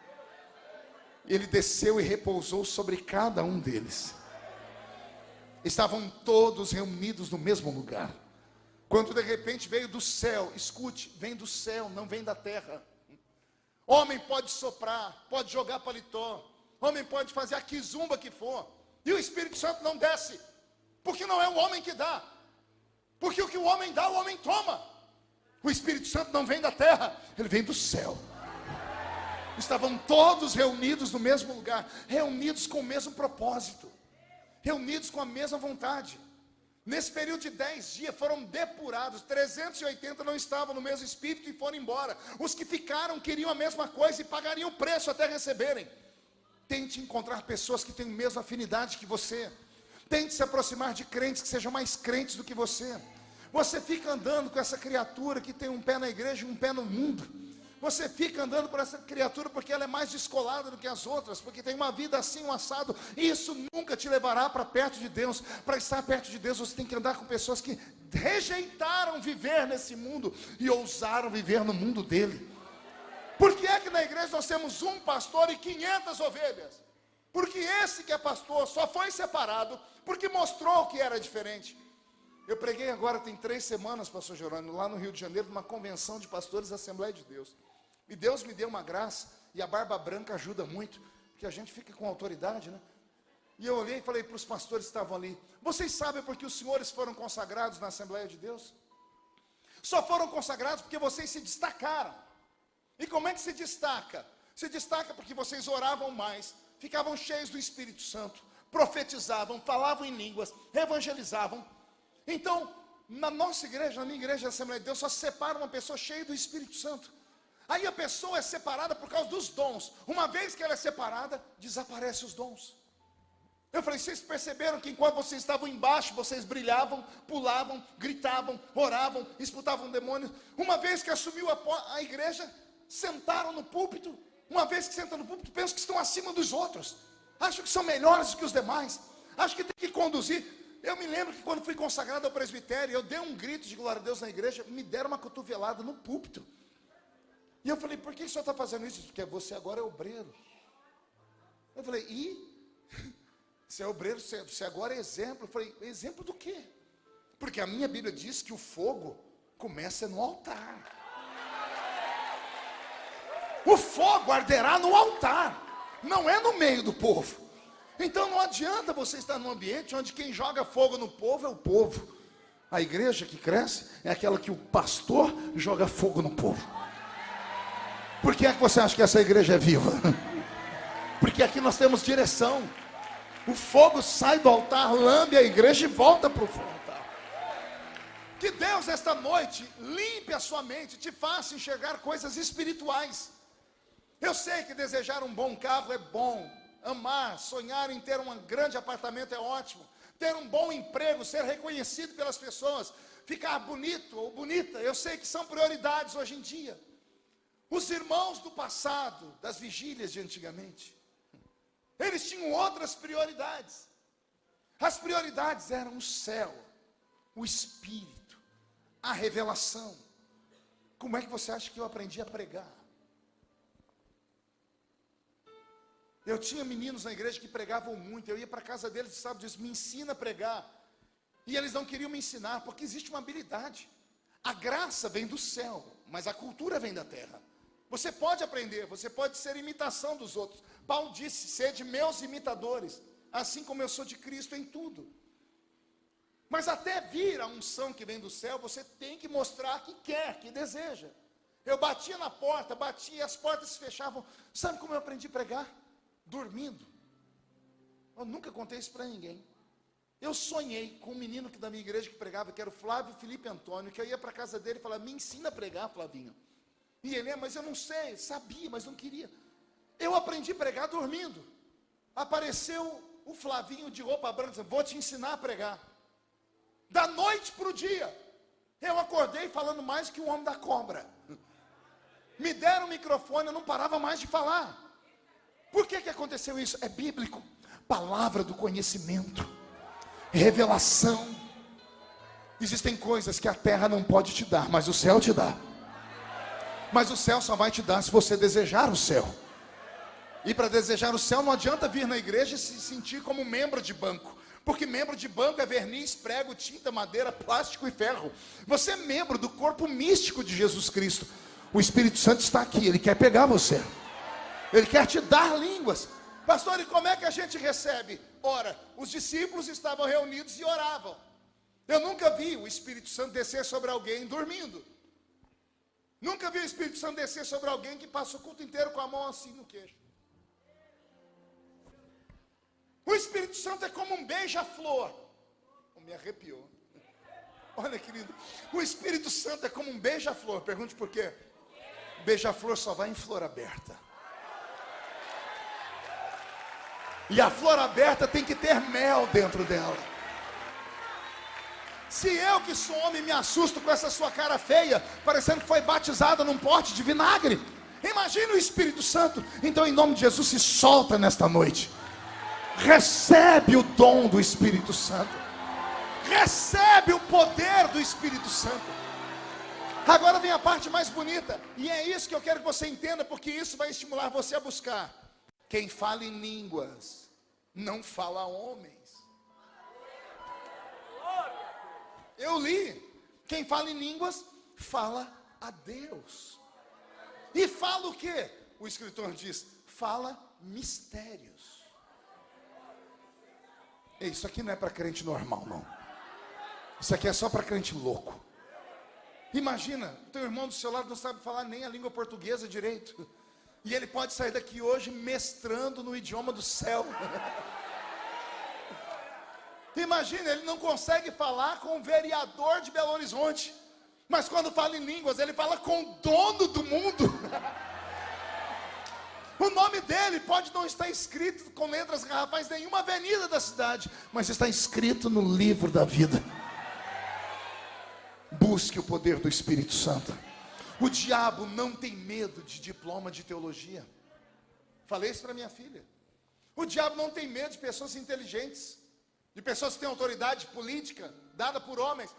Ele desceu e repousou sobre cada um deles. Estavam todos reunidos no mesmo lugar. Quando de repente veio do céu, escute, vem do céu, não vem da terra. Homem pode soprar, pode jogar paletó, homem pode fazer a quizumba que for, e o Espírito Santo não desce, porque não é o homem que dá. Porque o que o homem dá, o homem toma. O Espírito Santo não vem da terra, ele vem do céu. Estavam todos reunidos no mesmo lugar, reunidos com o mesmo propósito, reunidos com a mesma vontade. Nesse período de 10 dias foram depurados, 380 não estavam no mesmo espírito e foram embora. Os que ficaram queriam a mesma coisa e pagariam o preço até receberem. Tente encontrar pessoas que têm a mesma afinidade que você. Tente se aproximar de crentes que sejam mais crentes do que você. Você fica andando com essa criatura que tem um pé na igreja e um pé no mundo. Você fica andando por essa criatura porque ela é mais descolada do que as outras, porque tem uma vida assim, um assado, e isso nunca te levará para perto de Deus. Para estar perto de Deus, você tem que andar com pessoas que rejeitaram viver nesse mundo e ousaram viver no mundo dele. Por que é que na igreja nós temos um pastor e 500 ovelhas? Porque esse que é pastor só foi separado porque mostrou que era diferente. Eu preguei agora, tem 3 semanas, pastor Jerônimo, lá no Rio de Janeiro, numa convenção de pastores da Assembleia de Deus. E Deus me deu uma graça, e a barba branca ajuda muito, porque a gente fica com autoridade, né? E eu olhei e falei para os pastores que estavam ali: vocês sabem por que os senhores foram consagrados na Assembleia de Deus? Só foram consagrados porque vocês se destacaram. E como é que se destaca? Se destaca porque vocês oravam mais, ficavam cheios do Espírito Santo, profetizavam, falavam em línguas, evangelizavam. Então, na nossa igreja, na minha igreja, a Assembleia de Deus, só separa uma pessoa cheia do Espírito Santo. Aí a pessoa é separada por causa dos dons. Uma vez que ela é separada, desaparecem os dons. Eu falei: vocês perceberam que enquanto vocês estavam embaixo, vocês brilhavam, pulavam, gritavam, oravam, expulsavam demônios. Uma vez que assumiu a igreja, sentaram no púlpito. Uma vez que sentam no púlpito, pensam que estão acima dos outros. Acham que são melhores do que os demais. Acham que tem que conduzir. Eu me lembro que quando fui consagrado ao presbitério, eu dei um grito de glória a Deus na igreja, me deram uma cotovelada no púlpito. E eu falei: por que o senhor está fazendo isso? Porque você agora é obreiro. Eu falei: você é obreiro, você agora é exemplo. Eu falei: exemplo do quê? Porque a minha Bíblia diz que o fogo começa no altar. O fogo arderá no altar, não é no meio do povo. Então não adianta você estar num ambiente onde quem joga fogo no povo é o povo. A igreja que cresce é aquela que o pastor joga fogo no povo. Por que é que você acha que essa igreja é viva? Porque aqui nós temos direção. O fogo sai do altar, lambe a igreja e volta para o altar. Que Deus esta noite limpe a sua mente, te faça enxergar coisas espirituais. Eu sei que desejar um bom carro é bom, amar, sonhar em ter um grande apartamento é ótimo, ter um bom emprego, ser reconhecido pelas pessoas, ficar bonito ou bonita, eu sei que são prioridades hoje em dia. Os irmãos do passado, das vigílias de antigamente, eles tinham outras prioridades. As prioridades eram o céu, o Espírito, a revelação. Como é que você acha que eu aprendi a pregar? Eu tinha meninos na igreja que pregavam muito. Eu ia para a casa deles e sábado e disse: me ensina a pregar. E eles não queriam me ensinar, porque existe uma habilidade. A graça vem do céu, mas a cultura vem da terra. Você pode aprender, você pode ser imitação dos outros. Paulo disse: sede meus imitadores, assim como eu sou de Cristo em tudo. Mas até vir a unção que vem do céu, você tem que mostrar que quer, que deseja. Eu batia na porta, batia e as portas se fechavam. Sabe como eu aprendi a pregar? Dormindo. Eu nunca contei isso para ninguém. Eu sonhei com um menino da minha igreja que pregava, que era o Flávio Felipe Antônio, que eu ia para a casa dele e falava: me ensina a pregar, Flavinho. E ele: mas eu não sei, sabia, mas não queria. Eu aprendi a pregar dormindo. Apareceu o Flavinho de roupa branca, dizendo: vou te ensinar a pregar. Da noite para o dia, eu acordei falando mais que o homem da cobra. Me deram o microfone, eu não parava mais de falar. Por que aconteceu isso? É bíblico. Palavra do conhecimento, revelação. Existem coisas que a terra não pode te dar, mas o céu te dá. Mas o céu só vai te dar se você desejar o céu. E para desejar o céu não adianta vir na igreja e se sentir como membro de banco. Porque membro de banco é verniz, prego, tinta, madeira, plástico e ferro. Você é membro do corpo místico de Jesus Cristo. O Espírito Santo está aqui, ele quer pegar você. Ele quer te dar línguas. Pastor, e como é que a gente recebe? Ora, os discípulos estavam reunidos e oravam. Eu nunca vi o Espírito Santo descer sobre alguém dormindo. Nunca vi o Espírito Santo descer sobre alguém que passa o culto inteiro com a mão assim no queixo. O Espírito Santo é como um beija-flor. Me arrepiou. Olha, querido, o Espírito Santo é como um beija-flor. Pergunte por quê? Beija-flor só vai em flor aberta. E a flor aberta tem que ter mel dentro dela. Se eu que sou homem me assusto com essa sua cara feia, parecendo que foi batizada num pote de vinagre, imagine o Espírito Santo. Então, em nome de Jesus, se solta nesta noite. Recebe o dom do Espírito Santo. Recebe o poder do Espírito Santo. Agora vem a parte mais bonita. E é isso que eu quero que você entenda, porque isso vai estimular você a buscar. Quem fala em línguas não fala a homens. Eu li. Quem fala em línguas fala a Deus. E fala o quê? O escritor diz, fala mistérios. Isso aqui não é para crente normal, não. Isso aqui é só para crente louco. Imagina, o teu irmão do seu lado não sabe falar nem a língua portuguesa direito. E ele pode sair daqui hoje mestrando no idioma do céu. Imagina, ele não consegue falar com o vereador de Belo Horizonte. Mas quando fala em línguas, ele fala com o dono do mundo. O nome dele pode não estar escrito com letras garrafais em nenhuma avenida da cidade, mas está escrito no livro da vida. Busque o poder do Espírito Santo. O diabo não tem medo de diploma de teologia. Falei isso para minha filha. O diabo não tem medo de pessoas inteligentes, de pessoas que têm autoridade política dada por homens.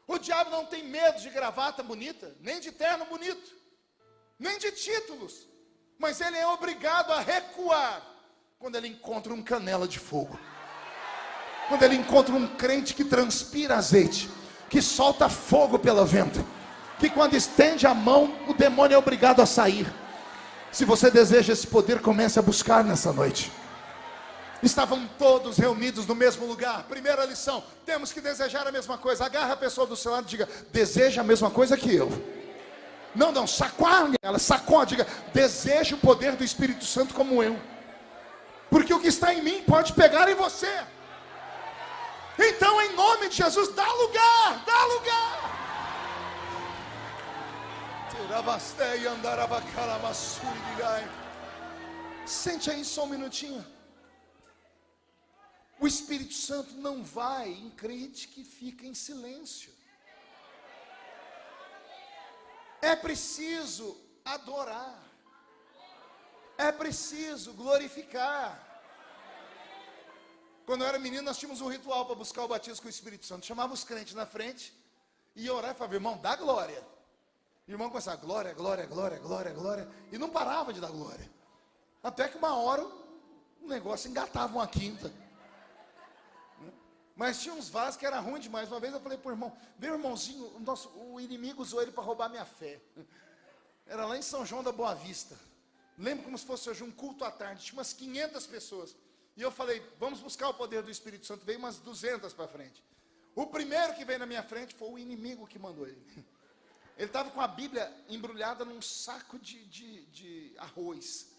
O diabo não tem medo de gravata bonita, nem de terno bonito, nem de títulos. Mas ele é obrigado a recuar quando ele encontra um canela de fogo. Quando ele encontra um crente que transpira azeite, que solta fogo pelo vento, que quando estende a mão, o demônio é obrigado a sair. Se você deseja esse poder, comece a buscar nessa noite. Estavam todos reunidos no mesmo lugar. Primeira lição, temos que desejar a mesma coisa. Agarra a pessoa do seu lado e diga, deseja a mesma coisa que eu. Não, sacode ela, diga, deseja o poder do Espírito Santo como eu. Porque o que está em mim pode pegar em você. Então, em nome de Jesus, dá lugar, dá lugar. Sente aí só um minutinho. O Espírito Santo não vai em crente que fica em silêncio. É preciso adorar. É preciso glorificar. Quando eu era menino, nós tínhamos um ritual para buscar o batismo com o Espírito Santo. Chamava os crentes na frente e ia orar e falava, irmão, dá glória. E o irmão começava, glória, glória, glória, glória, glória. E não parava de dar glória. Até que uma hora o negócio engatava uma quinta. Mas tinha uns vasos que era ruim demais. Uma vez eu falei para o irmão, meu irmãozinho, o inimigo usou ele para roubar minha fé. Era lá em São João da Boa Vista. Lembro como se fosse hoje um culto à tarde. Tinha umas 500 pessoas. E eu falei, vamos buscar o poder do Espírito Santo. Veio umas 200 para frente. O primeiro que veio na minha frente foi o inimigo que mandou ele. Ele estava com a Bíblia embrulhada num saco de arroz.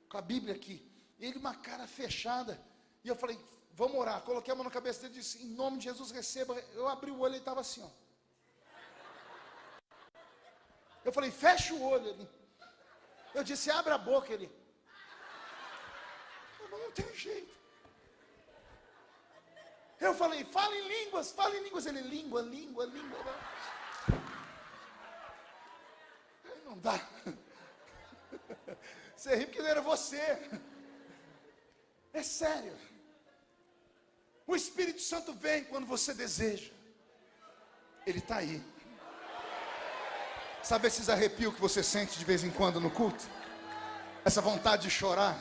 Com a Bíblia aqui. Ele uma cara fechada. E eu falei, vamos orar. Coloquei a mão na cabeça dele e disse, em nome de Jesus, receba. Eu abri o olho e ele estava assim, ó. Eu falei, fecha o olho. Eu disse, abre a boca. Ele, não tem jeito. Eu falei, fala em línguas, fala em línguas. Ele, língua. Não dá. Você ri porque não era você. É sério. O Espírito Santo vem quando você deseja. Ele está aí. Sabe esses arrepios que você sente de vez em quando no culto? Essa vontade de chorar,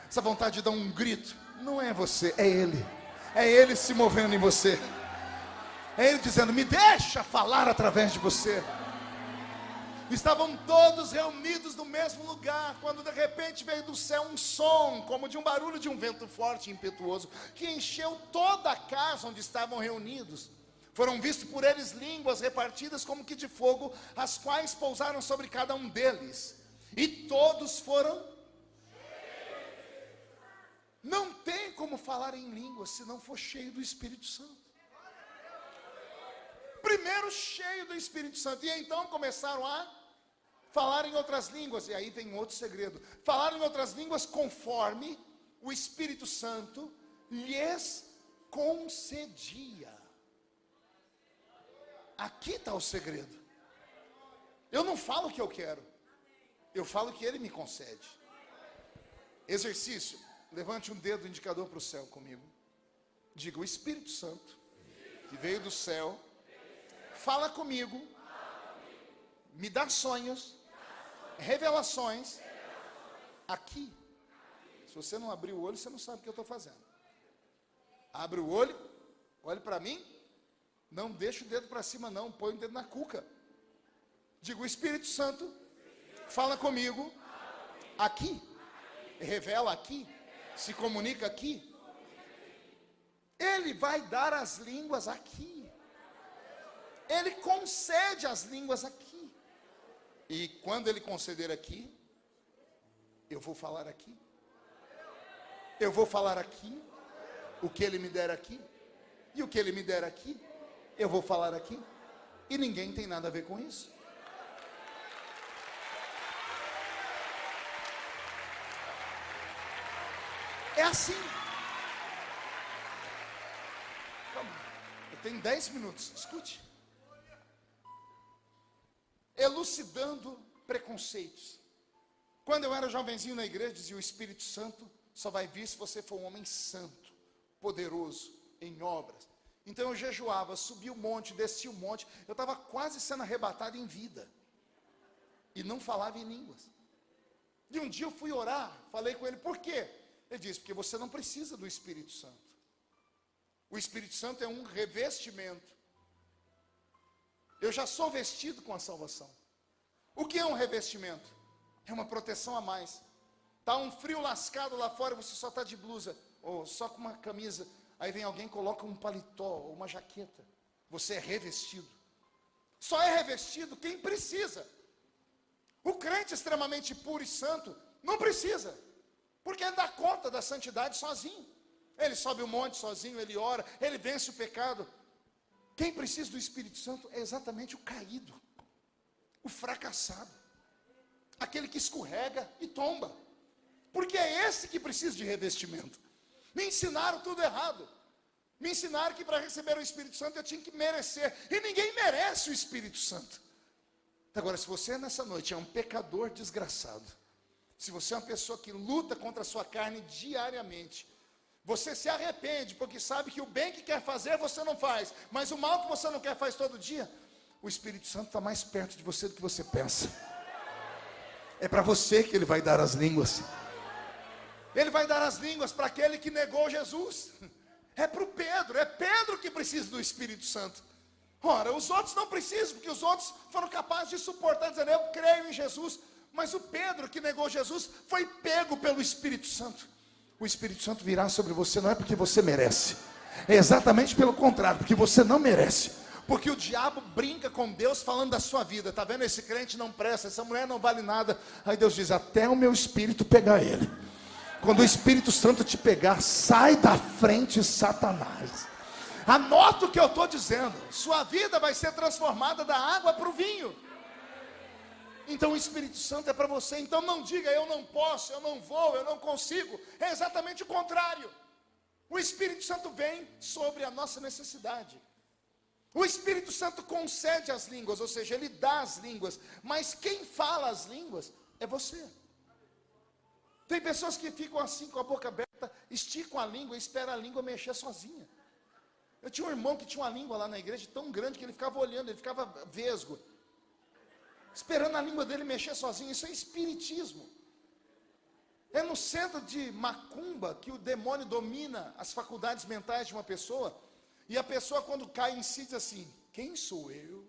essa vontade de dar um grito. Não é você, é Ele. É Ele se movendo em você. É Ele dizendo, me deixa falar através de você. Estavam todos reunidos no mesmo lugar, quando de repente veio do céu um som, como de um barulho de um vento forte e impetuoso, que encheu toda a casa onde estavam reunidos. Foram vistos por eles línguas repartidas como que de fogo, as quais pousaram sobre cada um deles. E todos foram... Não tem como falar em línguas se não for cheio do Espírito Santo. primeiro cheio do Espírito Santo. E então começaram a falar em outras línguas. E aí vem outro segredo. Falar em outras línguas conforme o Espírito Santo lhes concedia. Aqui está o segredo. Eu não falo o que eu quero. Eu falo o que Ele me concede. Exercício. Levante um dedo indicador para o céu comigo. Diga: o Espírito Santo, que veio do céu, fala comigo, me dá sonhos, revelações, aqui. Se você não abrir o olho, você não sabe o que eu estou fazendo. Abre o olho, olhe para mim, não deixa o dedo para cima não, põe o dedo na cuca. Diga: o Espírito Santo fala comigo, aqui, revela aqui, se comunica aqui. Ele vai dar as línguas aqui. Ele concede as línguas aqui. E quando Ele conceder aqui, eu vou falar aqui. Eu vou falar aqui o que Ele me der aqui. E o que Ele me der aqui, eu vou falar aqui. E ninguém tem nada a ver com isso. É assim. Eu tenho 10 minutos, escute. Elucidando preconceitos. Quando eu era jovenzinho na igreja, dizia: o Espírito Santo só vai vir se você for um homem santo, poderoso, em obras. Então eu jejuava, subia o monte, descia o monte. Eu estava quase sendo arrebatado em vida. E não falava em línguas. E um dia eu fui orar, falei com ele: por quê? Ele disse: porque você não precisa do Espírito Santo. O Espírito Santo é um revestimento. Eu já sou vestido com a salvação. O que é um revestimento? É uma proteção a mais. Está um frio lascado lá fora, você só está de blusa, ou só com uma camisa. Aí vem alguém e coloca um paletó, ou uma jaqueta. Você é revestido. Só é revestido quem precisa. O crente extremamente puro e santo não precisa. Porque ele dá conta da santidade sozinho. Ele sobe o monte sozinho, ele ora, ele vence o pecado. Quem precisa do Espírito Santo é exatamente o caído, o fracassado, aquele que escorrega e tomba. Porque é esse que precisa de revestimento. Me ensinaram tudo errado. Me ensinaram que para receber o Espírito Santo eu tinha que merecer. E ninguém merece o Espírito Santo. Agora, se você nessa noite é um pecador desgraçado, se você é uma pessoa que luta contra a sua carne diariamente, você se arrepende porque sabe que o bem que quer fazer você não faz, mas o mal que você não quer faz todo dia, o Espírito Santo está mais perto de você do que você pensa. É para você que Ele vai dar as línguas. Ele vai dar as línguas para aquele que negou Jesus. É para o Pedro, é Pedro que precisa do Espírito Santo. Ora, os outros não precisam, porque os outros foram capazes de suportar, dizendo: eu creio em Jesus. Mas o Pedro que negou Jesus foi pego pelo Espírito Santo. O Espírito Santo virá sobre você, não é porque você merece, é exatamente pelo contrário, porque você não merece. Porque o diabo brinca com Deus falando da sua vida. Está vendo? Esse crente não presta, essa mulher não vale nada. Aí Deus diz: até o meu espírito pegar ele. Quando o Espírito Santo te pegar, sai da frente, Satanás. Anota o que eu estou dizendo. Sua vida vai ser transformada da água para o vinho. Então o Espírito Santo é para você. Então não diga: eu não posso, eu não vou, eu não consigo. É exatamente o contrário. O Espírito Santo vem sobre a nossa necessidade. O Espírito Santo concede as línguas, ou seja, Ele dá as línguas. Mas quem fala as línguas é você. Tem pessoas que ficam assim com a boca aberta, esticam a língua e esperam a língua mexer sozinha. Eu tinha um irmão que tinha uma língua lá na igreja tão grande que ele ficava olhando, ele ficava vesgo, esperando a língua dele mexer sozinho. Isso é espiritismo. É no centro de macumba que o demônio domina as faculdades mentais de uma pessoa. E a pessoa, quando cai em si, diz assim: quem sou eu?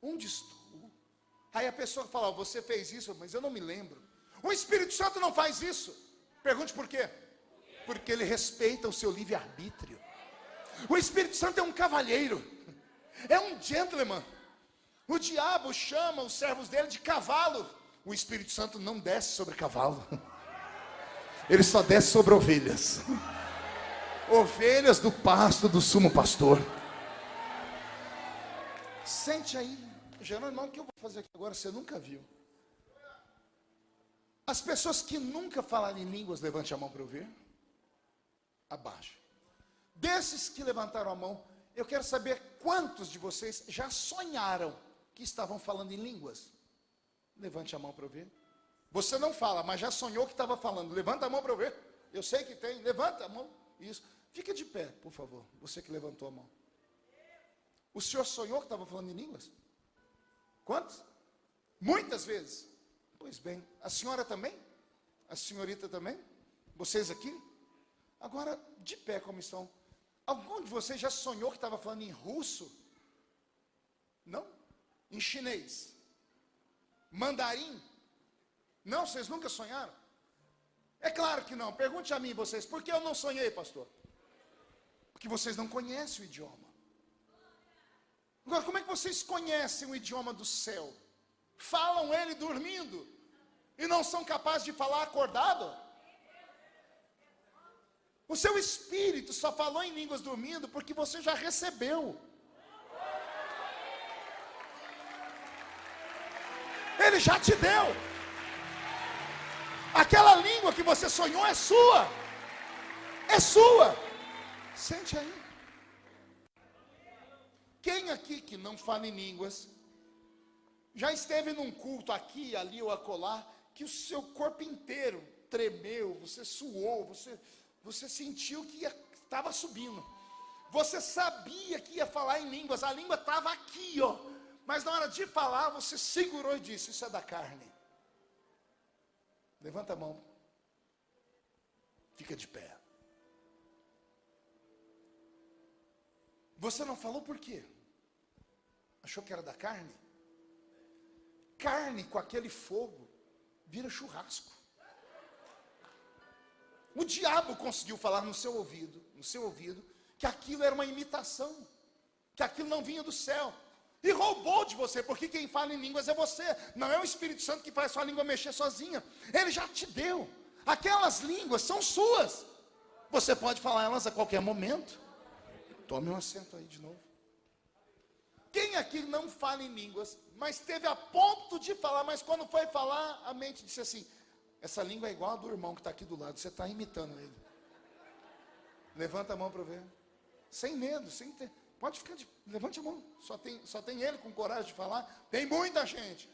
Onde estou? Aí a pessoa fala: você fez isso, mas eu não me lembro. O Espírito Santo não faz isso. Pergunte por quê? Porque Ele respeita o seu livre-arbítrio. O Espírito Santo é um cavalheiro, é um gentleman. O diabo chama os servos dele de cavalo. O Espírito Santo não desce sobre cavalo. Ele só desce sobre ovelhas. Ovelhas do pasto do sumo pastor. Sente aí. Jerônimo, o que eu vou fazer aqui agora? Você nunca viu. As pessoas que nunca falaram em línguas, levante a mão para eu ver. Abaixo. Desses que levantaram a mão, eu quero saber quantos de vocês já sonharam que estavam falando em línguas. Levante a mão para eu ver. Você não fala, mas já sonhou que estava falando. Levanta a mão para eu ver. Eu sei que tem. Levanta a mão. Isso. Fica de pé, por favor. Você que levantou a mão. O senhor sonhou que estava falando em línguas? Quantos? Muitas vezes. Pois bem. A senhora também? A senhorita também? Vocês aqui? Agora, de pé como estão. Algum de vocês já sonhou que estava falando em russo? Não? Em chinês? Mandarim? Não, vocês nunca sonharam? É claro que não. Pergunte a mim, vocês, por que eu não sonhei, pastor? Porque vocês não conhecem o idioma. Agora, como é que vocês conhecem o idioma do céu? Falam ele dormindo e não são capazes de falar acordado? O seu espírito só falou em línguas dormindo porque você já recebeu. Ele já te deu. Aquela língua que você sonhou é sua. É sua. Sente aí. Quem aqui que não fala em línguas, já esteve num culto aqui, ali ou acolá, que o seu corpo inteiro tremeu, você suou, você sentiu que estava subindo. Você sabia que ia falar em línguas, a língua estava aqui, ó. Mas na hora de falar, você segurou e disse, isso é da carne. Levanta a mão. Fica de pé. Você não falou por quê? Achou que era da carne? Carne com aquele fogo vira churrasco. O diabo conseguiu falar no seu ouvido, que aquilo era uma imitação, que aquilo não vinha do céu. E roubou de você, porque quem fala em línguas é você. Não é o Espírito Santo que faz sua língua mexer sozinha. Ele já te deu. Aquelas línguas são suas. Você pode falar elas a qualquer momento. Tome um assento aí de novo. Quem aqui não fala em línguas, mas teve a ponto de falar, mas quando foi falar, a mente disse assim, essa língua é igual a do irmão que está aqui do lado, você está imitando ele. Levanta a mão para ver. Sem medo, sem ter... Pode ficar de... Levante a mão. Só tem ele com coragem de falar. Tem muita gente.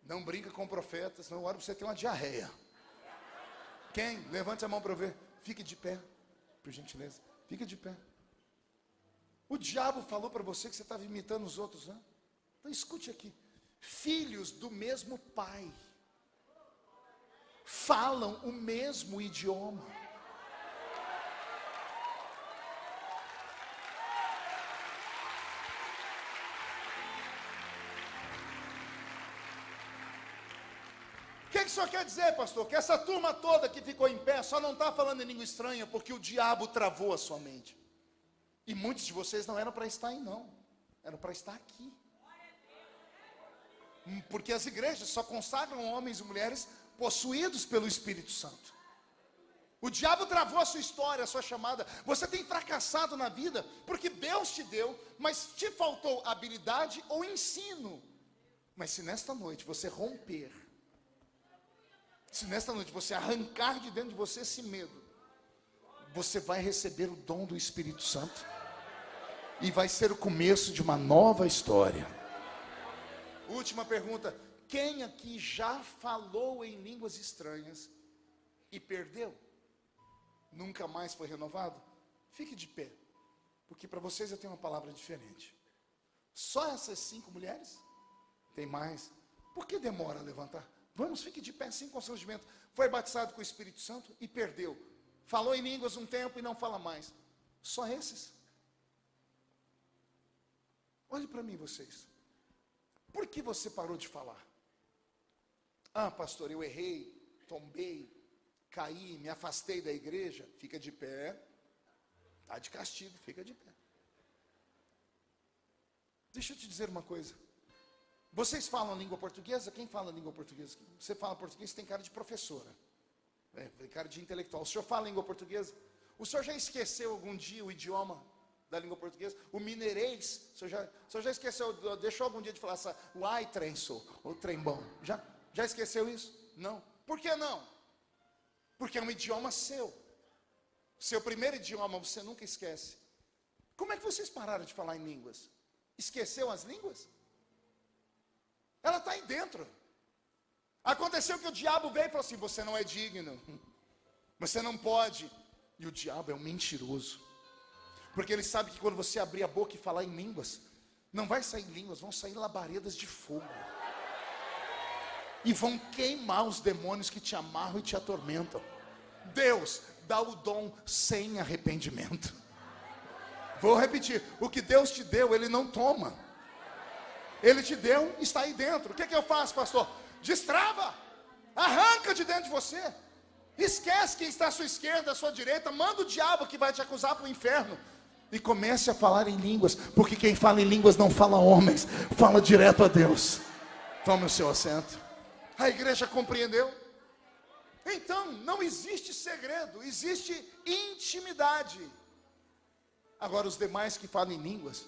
Não brinca com profetas, não hora você ter uma diarreia. Quem? Levante a mão para eu ver. Fique de pé, por gentileza. Fique de pé. O diabo falou para você que você estava imitando os outros, né? Então escute aqui. Filhos do mesmo pai falam o mesmo idioma. O que o senhor quer dizer, pastor? Que essa turma toda que ficou em pé só não está falando em língua estranha porque o diabo travou a sua mente. E muitos de vocês não eram para estar aí, não. Eram para estar aqui. Porque as igrejas só consagram homens e mulheres possuídos pelo Espírito Santo. O diabo travou a sua história, a sua chamada. Você tem fracassado na vida porque Deus te deu, mas te faltou habilidade ou ensino. Mas se nesta noite você romper, se nesta noite você arrancar de dentro de você esse medo, você vai receber o dom do Espírito Santo. E vai ser o começo de uma nova história. Última pergunta. Quem aqui já falou em línguas estranhas e perdeu? Nunca mais foi renovado? Fique de pé. Porque para vocês eu tenho uma palavra diferente. Só essas 5 mulheres? Tem mais. Por que demora a levantar? Vamos, fique de pé sem constrangimento. Foi batizado com o Espírito Santo e perdeu. Falou em línguas um tempo e não fala mais. Só esses? Olhe para mim, vocês. Por que você parou de falar? Ah, pastor, eu errei, tombei, caí, me afastei da igreja. Fica de pé. Está de castigo, fica de pé. Deixa eu te dizer uma coisa. Vocês falam língua portuguesa? Quem fala língua portuguesa? Você fala português, tem cara de professora. Tem cara de intelectual. O senhor fala língua portuguesa? O senhor já esqueceu algum dia o idioma da língua portuguesa. O mineirês, o senhor já esqueceu, deixou algum dia de falar essa, uai, trem sou, ou trem bom. Já esqueceu isso? Não. Por que não? Porque é um idioma seu. Seu primeiro idioma, você nunca esquece. Como é que vocês pararam de falar em línguas? Esqueceu as línguas? Ela está aí dentro. Aconteceu que o diabo veio e falou assim: você não é digno, você não pode. E o diabo é um mentiroso, porque ele sabe que quando você abrir a boca e falar em línguas, não vai sair línguas, vão sair labaredas de fogo, e vão queimar os demônios que te amarram e te atormentam. Deus dá o dom sem arrependimento. Vou repetir, o que Deus te deu, Ele não toma. Ele te deu, está aí dentro. O que eu faço, pastor? Destrava, arranca de dentro de você. Esquece quem está à sua esquerda, à sua direita. Manda o diabo que vai te acusar para o inferno. E comece a falar em línguas, porque quem fala em línguas não fala a homens, fala direto a Deus. Tome o seu assento. A igreja compreendeu? Então, não existe segredo, existe intimidade. Agora, os demais que falam em línguas,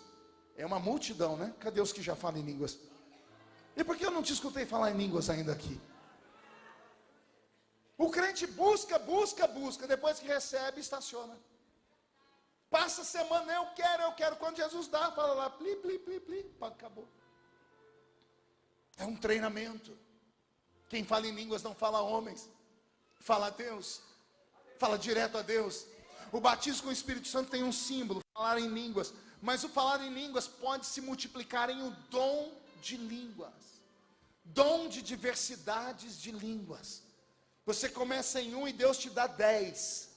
é uma multidão, né? Cadê os que já falam em línguas? E por que eu não te escutei falar em línguas ainda aqui? O crente busca, depois que recebe, estaciona. Passa a semana, eu quero. Quando Jesus dá, fala lá, pli, acabou. É um treinamento. Quem fala em línguas não fala a homens, fala a Deus, fala direto a Deus. O batismo com o Espírito Santo tem um símbolo, falar em línguas. Mas o falar em línguas pode se multiplicar em um dom de línguas. Dom de diversidades de línguas. Você começa em 1 e Deus te dá 10.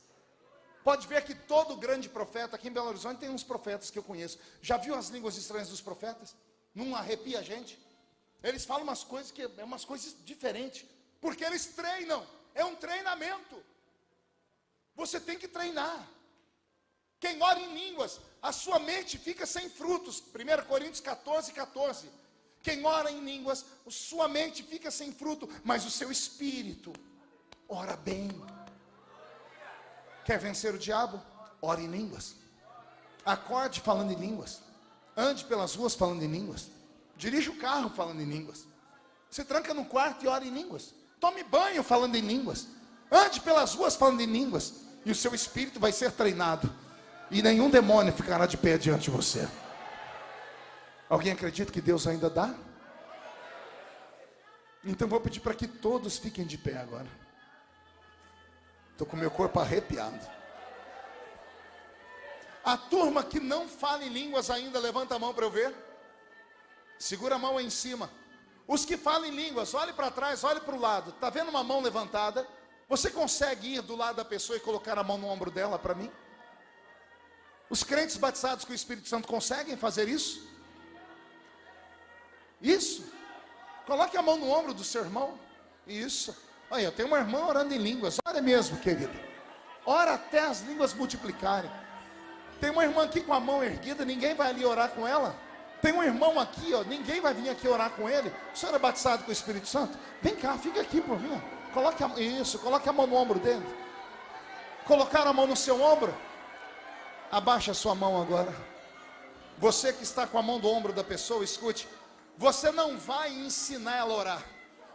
Pode ver que todo grande profeta, aqui em Belo Horizonte tem uns profetas que eu conheço. Já viu as línguas estranhas dos profetas? Não arrepia a gente? Eles falam umas coisas que é umas coisas diferentes. Porque eles treinam. É um treinamento. Você tem que treinar. Quem ora em línguas, a sua mente fica sem frutos. 1 Coríntios 14. Quem ora em línguas, a sua mente fica sem fruto, mas o seu espírito ora bem. Quer vencer o diabo? Ore em línguas. Acorde falando em línguas. Ande pelas ruas falando em línguas. Dirija o carro falando em línguas. Se tranca no quarto e ore em línguas. Tome banho falando em línguas. Ande pelas ruas falando em línguas. E o seu espírito vai ser treinado. E nenhum demônio ficará de pé diante de você. Alguém acredita que Deus ainda dá? Então vou pedir para que todos fiquem de pé agora. Estou com meu corpo arrepiado. A turma que não fala em línguas ainda, levanta a mão para eu ver. Segura a mão aí em cima. Os que falam em línguas, olhe para trás, olhe para o lado. Está vendo uma mão levantada? Você consegue ir do lado da pessoa e colocar a mão no ombro dela para mim? Os crentes batizados com o Espírito Santo conseguem fazer isso? Isso. Coloque a mão no ombro do seu irmão. Isso. Olha, eu tenho uma irmã orando em línguas. Ora mesmo, querido. Ora até as línguas multiplicarem. Tem uma irmã aqui com a mão erguida, ninguém vai ali orar com ela. Tem um irmão aqui, ó, ninguém vai vir aqui orar com ele. O senhor é batizado com o Espírito Santo? Vem cá, fica aqui por mim. Coloque a mão no ombro dele. Colocaram a mão no seu ombro? Abaixa a sua mão agora. Você que está com a mão do ombro da pessoa, escute. Você não vai ensinar ela a orar.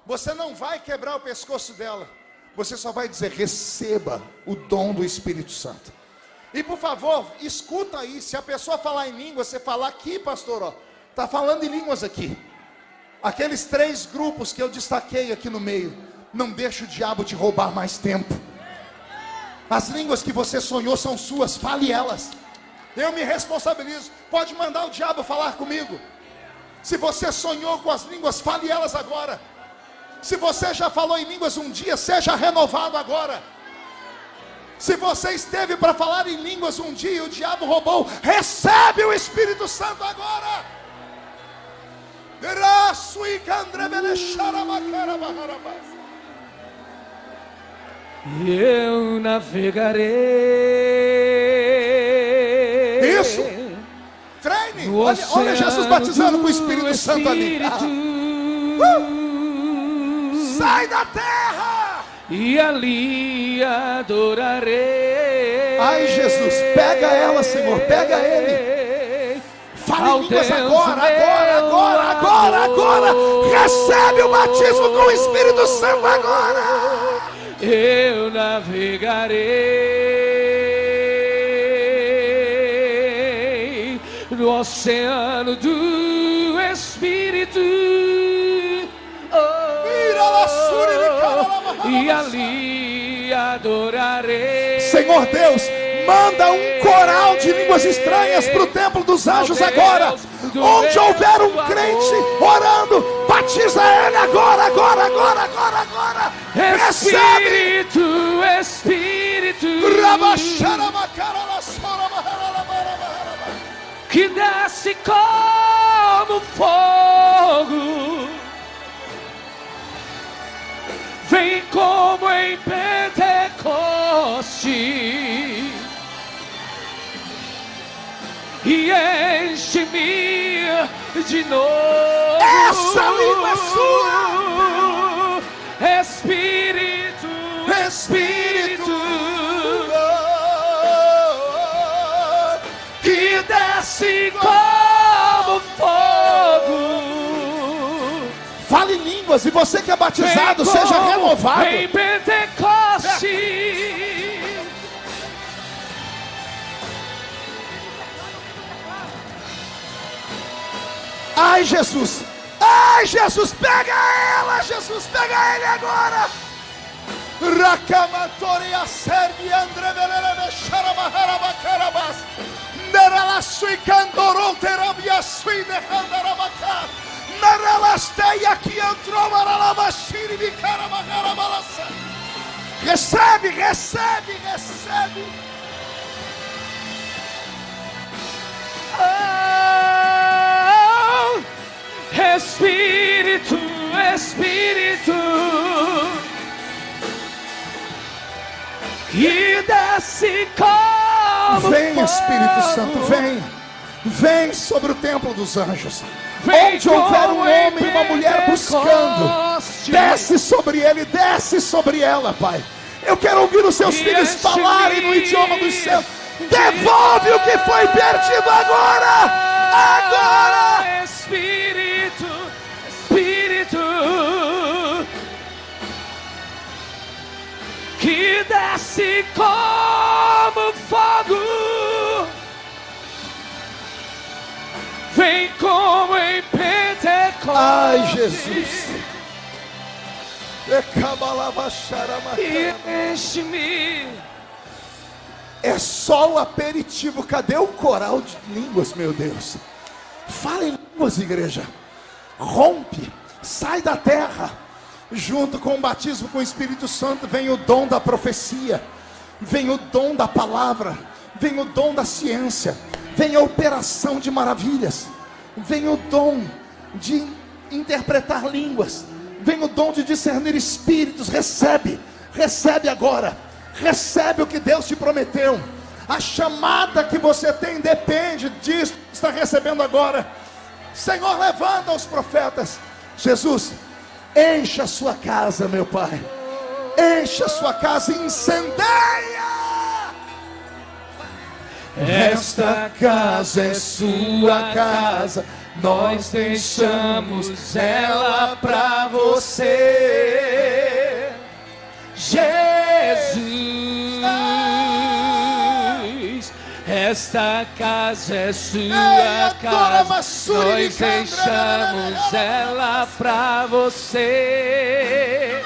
Você não vai quebrar o pescoço dela. Você só vai dizer, receba o dom do Espírito Santo. E por favor, escuta aí. Se a pessoa falar em língua, você falar aqui, pastor, ó, está falando em línguas aqui. Aqueles 3 grupos que eu destaquei aqui no meio. Não deixe o diabo te roubar mais tempo. As línguas que você sonhou são suas, fale elas. Eu me responsabilizo. Pode mandar o diabo falar comigo. Se você sonhou com as línguas, fale elas agora. Se você já falou em línguas um dia, seja renovado agora. Se você esteve para falar em línguas um dia e o diabo roubou, recebe o Espírito Santo agora. Eu navegarei. Isso. Treine. Olha Jesus batizando com o Espírito Santo ali. Sai da terra. E ali adorarei. Ai, Jesus, pega ela, Senhor, pega ele. Fale em línguas agora. Recebe o batismo com o Espírito Santo agora. Eu navegarei no oceano do Espírito, e ali adorarei. Senhor Deus, manda um coral de línguas estranhas para o templo dos anjos agora. Onde houver um crente orando, batiza ele agora. Recebe. Espírito, que desce como fogo, vem como em Pentecoste e enche-me de novo. Essa língua é sua. Espírito, que desce como fogo. Fale em línguas, e você que é batizado, seja renovado. Em Pentecoste. Ai, Jesus, pega ela, Jesus, pega ele agora. Rakamatoria serbi andrevelele sharabaharabas. Nerala sui candoron terabia sui de handarabaka. Nerala steia que entrou maralabashiri bicarabaharabalasa. Recebe. Espírito, que desce como vem, fogo. Espírito Santo, vem sobre o templo dos anjos. Vem onde houver um como homem em e uma mulher buscando, Pentecoste. desce sobre ele, desce sobre ela, Pai. Eu quero ouvir os seus filhos falarem no idioma dos céus. Devolve o que foi perdido agora. Espírito, que desce como fogo, vem como em Pentecostes. Ai, Jesus. E enche-me. É só o aperitivo. Cadê o coral de línguas, meu Deus? Fala em línguas, igreja. Rompe, sai da terra. Junto com o batismo com o Espírito Santo vem o dom da profecia, vem o dom da palavra, vem o dom da ciência, vem a operação de maravilhas, vem o dom de interpretar línguas, vem o dom de discernir espíritos. Recebe agora. Recebe o que Deus te prometeu. A chamada que você tem depende disso que está recebendo agora. Senhor, levanta os profetas. Jesus, encha a sua casa, meu Pai. Encha a sua casa e incendeia. Esta casa é sua casa, nós deixamos ela pra você, Jesus. Esta casa é sua casa, nós deixamos ela pra você,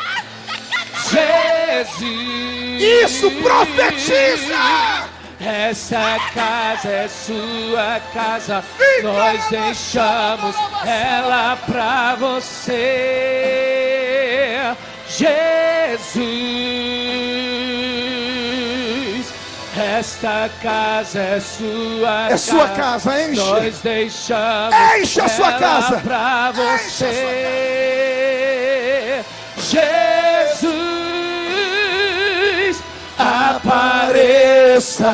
Jesus. Isso, profetiza. Essa casa é sua casa, nós deixamos ela pra você, Jesus. Esta casa é sua casa, enche. Nós deixamos enche a sua casa pra você, Jesus. Apareça,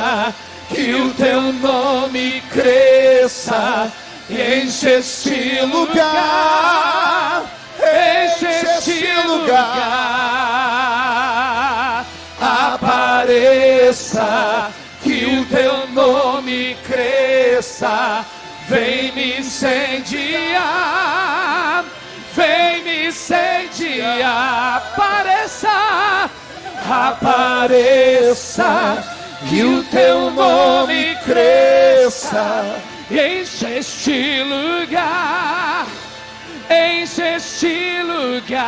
que o teu nome cresça, enche este lugar, enche este lugar. Apareça, teu nome cresça. Vem me incendiar, vem me incendiar. Apareça, que o teu nome cresça. Enche este lugar, enche este lugar.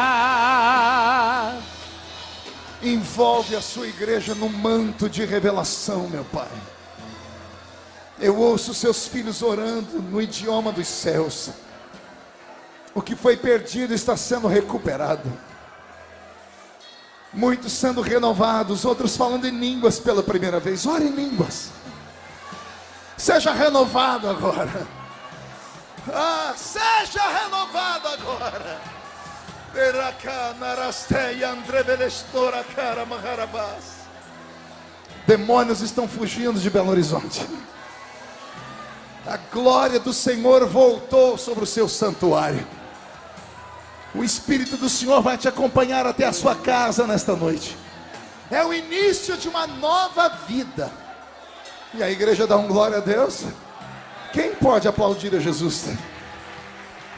Envolve a sua igreja no manto de revelação, meu Pai. Eu ouço seus filhos orando no idioma dos céus. O que foi perdido está sendo recuperado. Muitos sendo renovados, outros falando em línguas pela primeira vez. Ore em línguas. Seja renovado agora. Seja renovado agora. Demônios estão fugindo de Belo Horizonte. A glória do Senhor voltou sobre o seu santuário. O Espírito do Senhor vai te acompanhar até a sua casa nesta noite. É o início de uma nova vida. E a igreja dá um glória a Deus. Quem pode aplaudir a Jesus?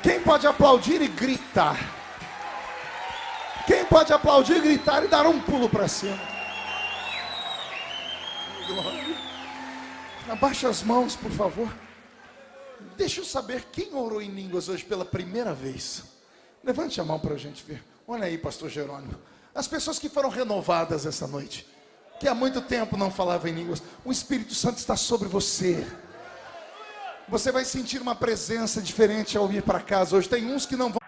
Quem pode aplaudir e gritar? Quem pode aplaudir, gritar e dar um pulo para cima? Glória. Abaixa as mãos, por favor. Deixa eu saber quem orou em línguas hoje pela primeira vez. Levante a mão para a gente ver. Olha aí, pastor Jerônimo. As pessoas que foram renovadas essa noite, que há muito tempo não falavam em línguas. O Espírito Santo está sobre você. Você vai sentir uma presença diferente ao ir para casa hoje. Tem uns que não vão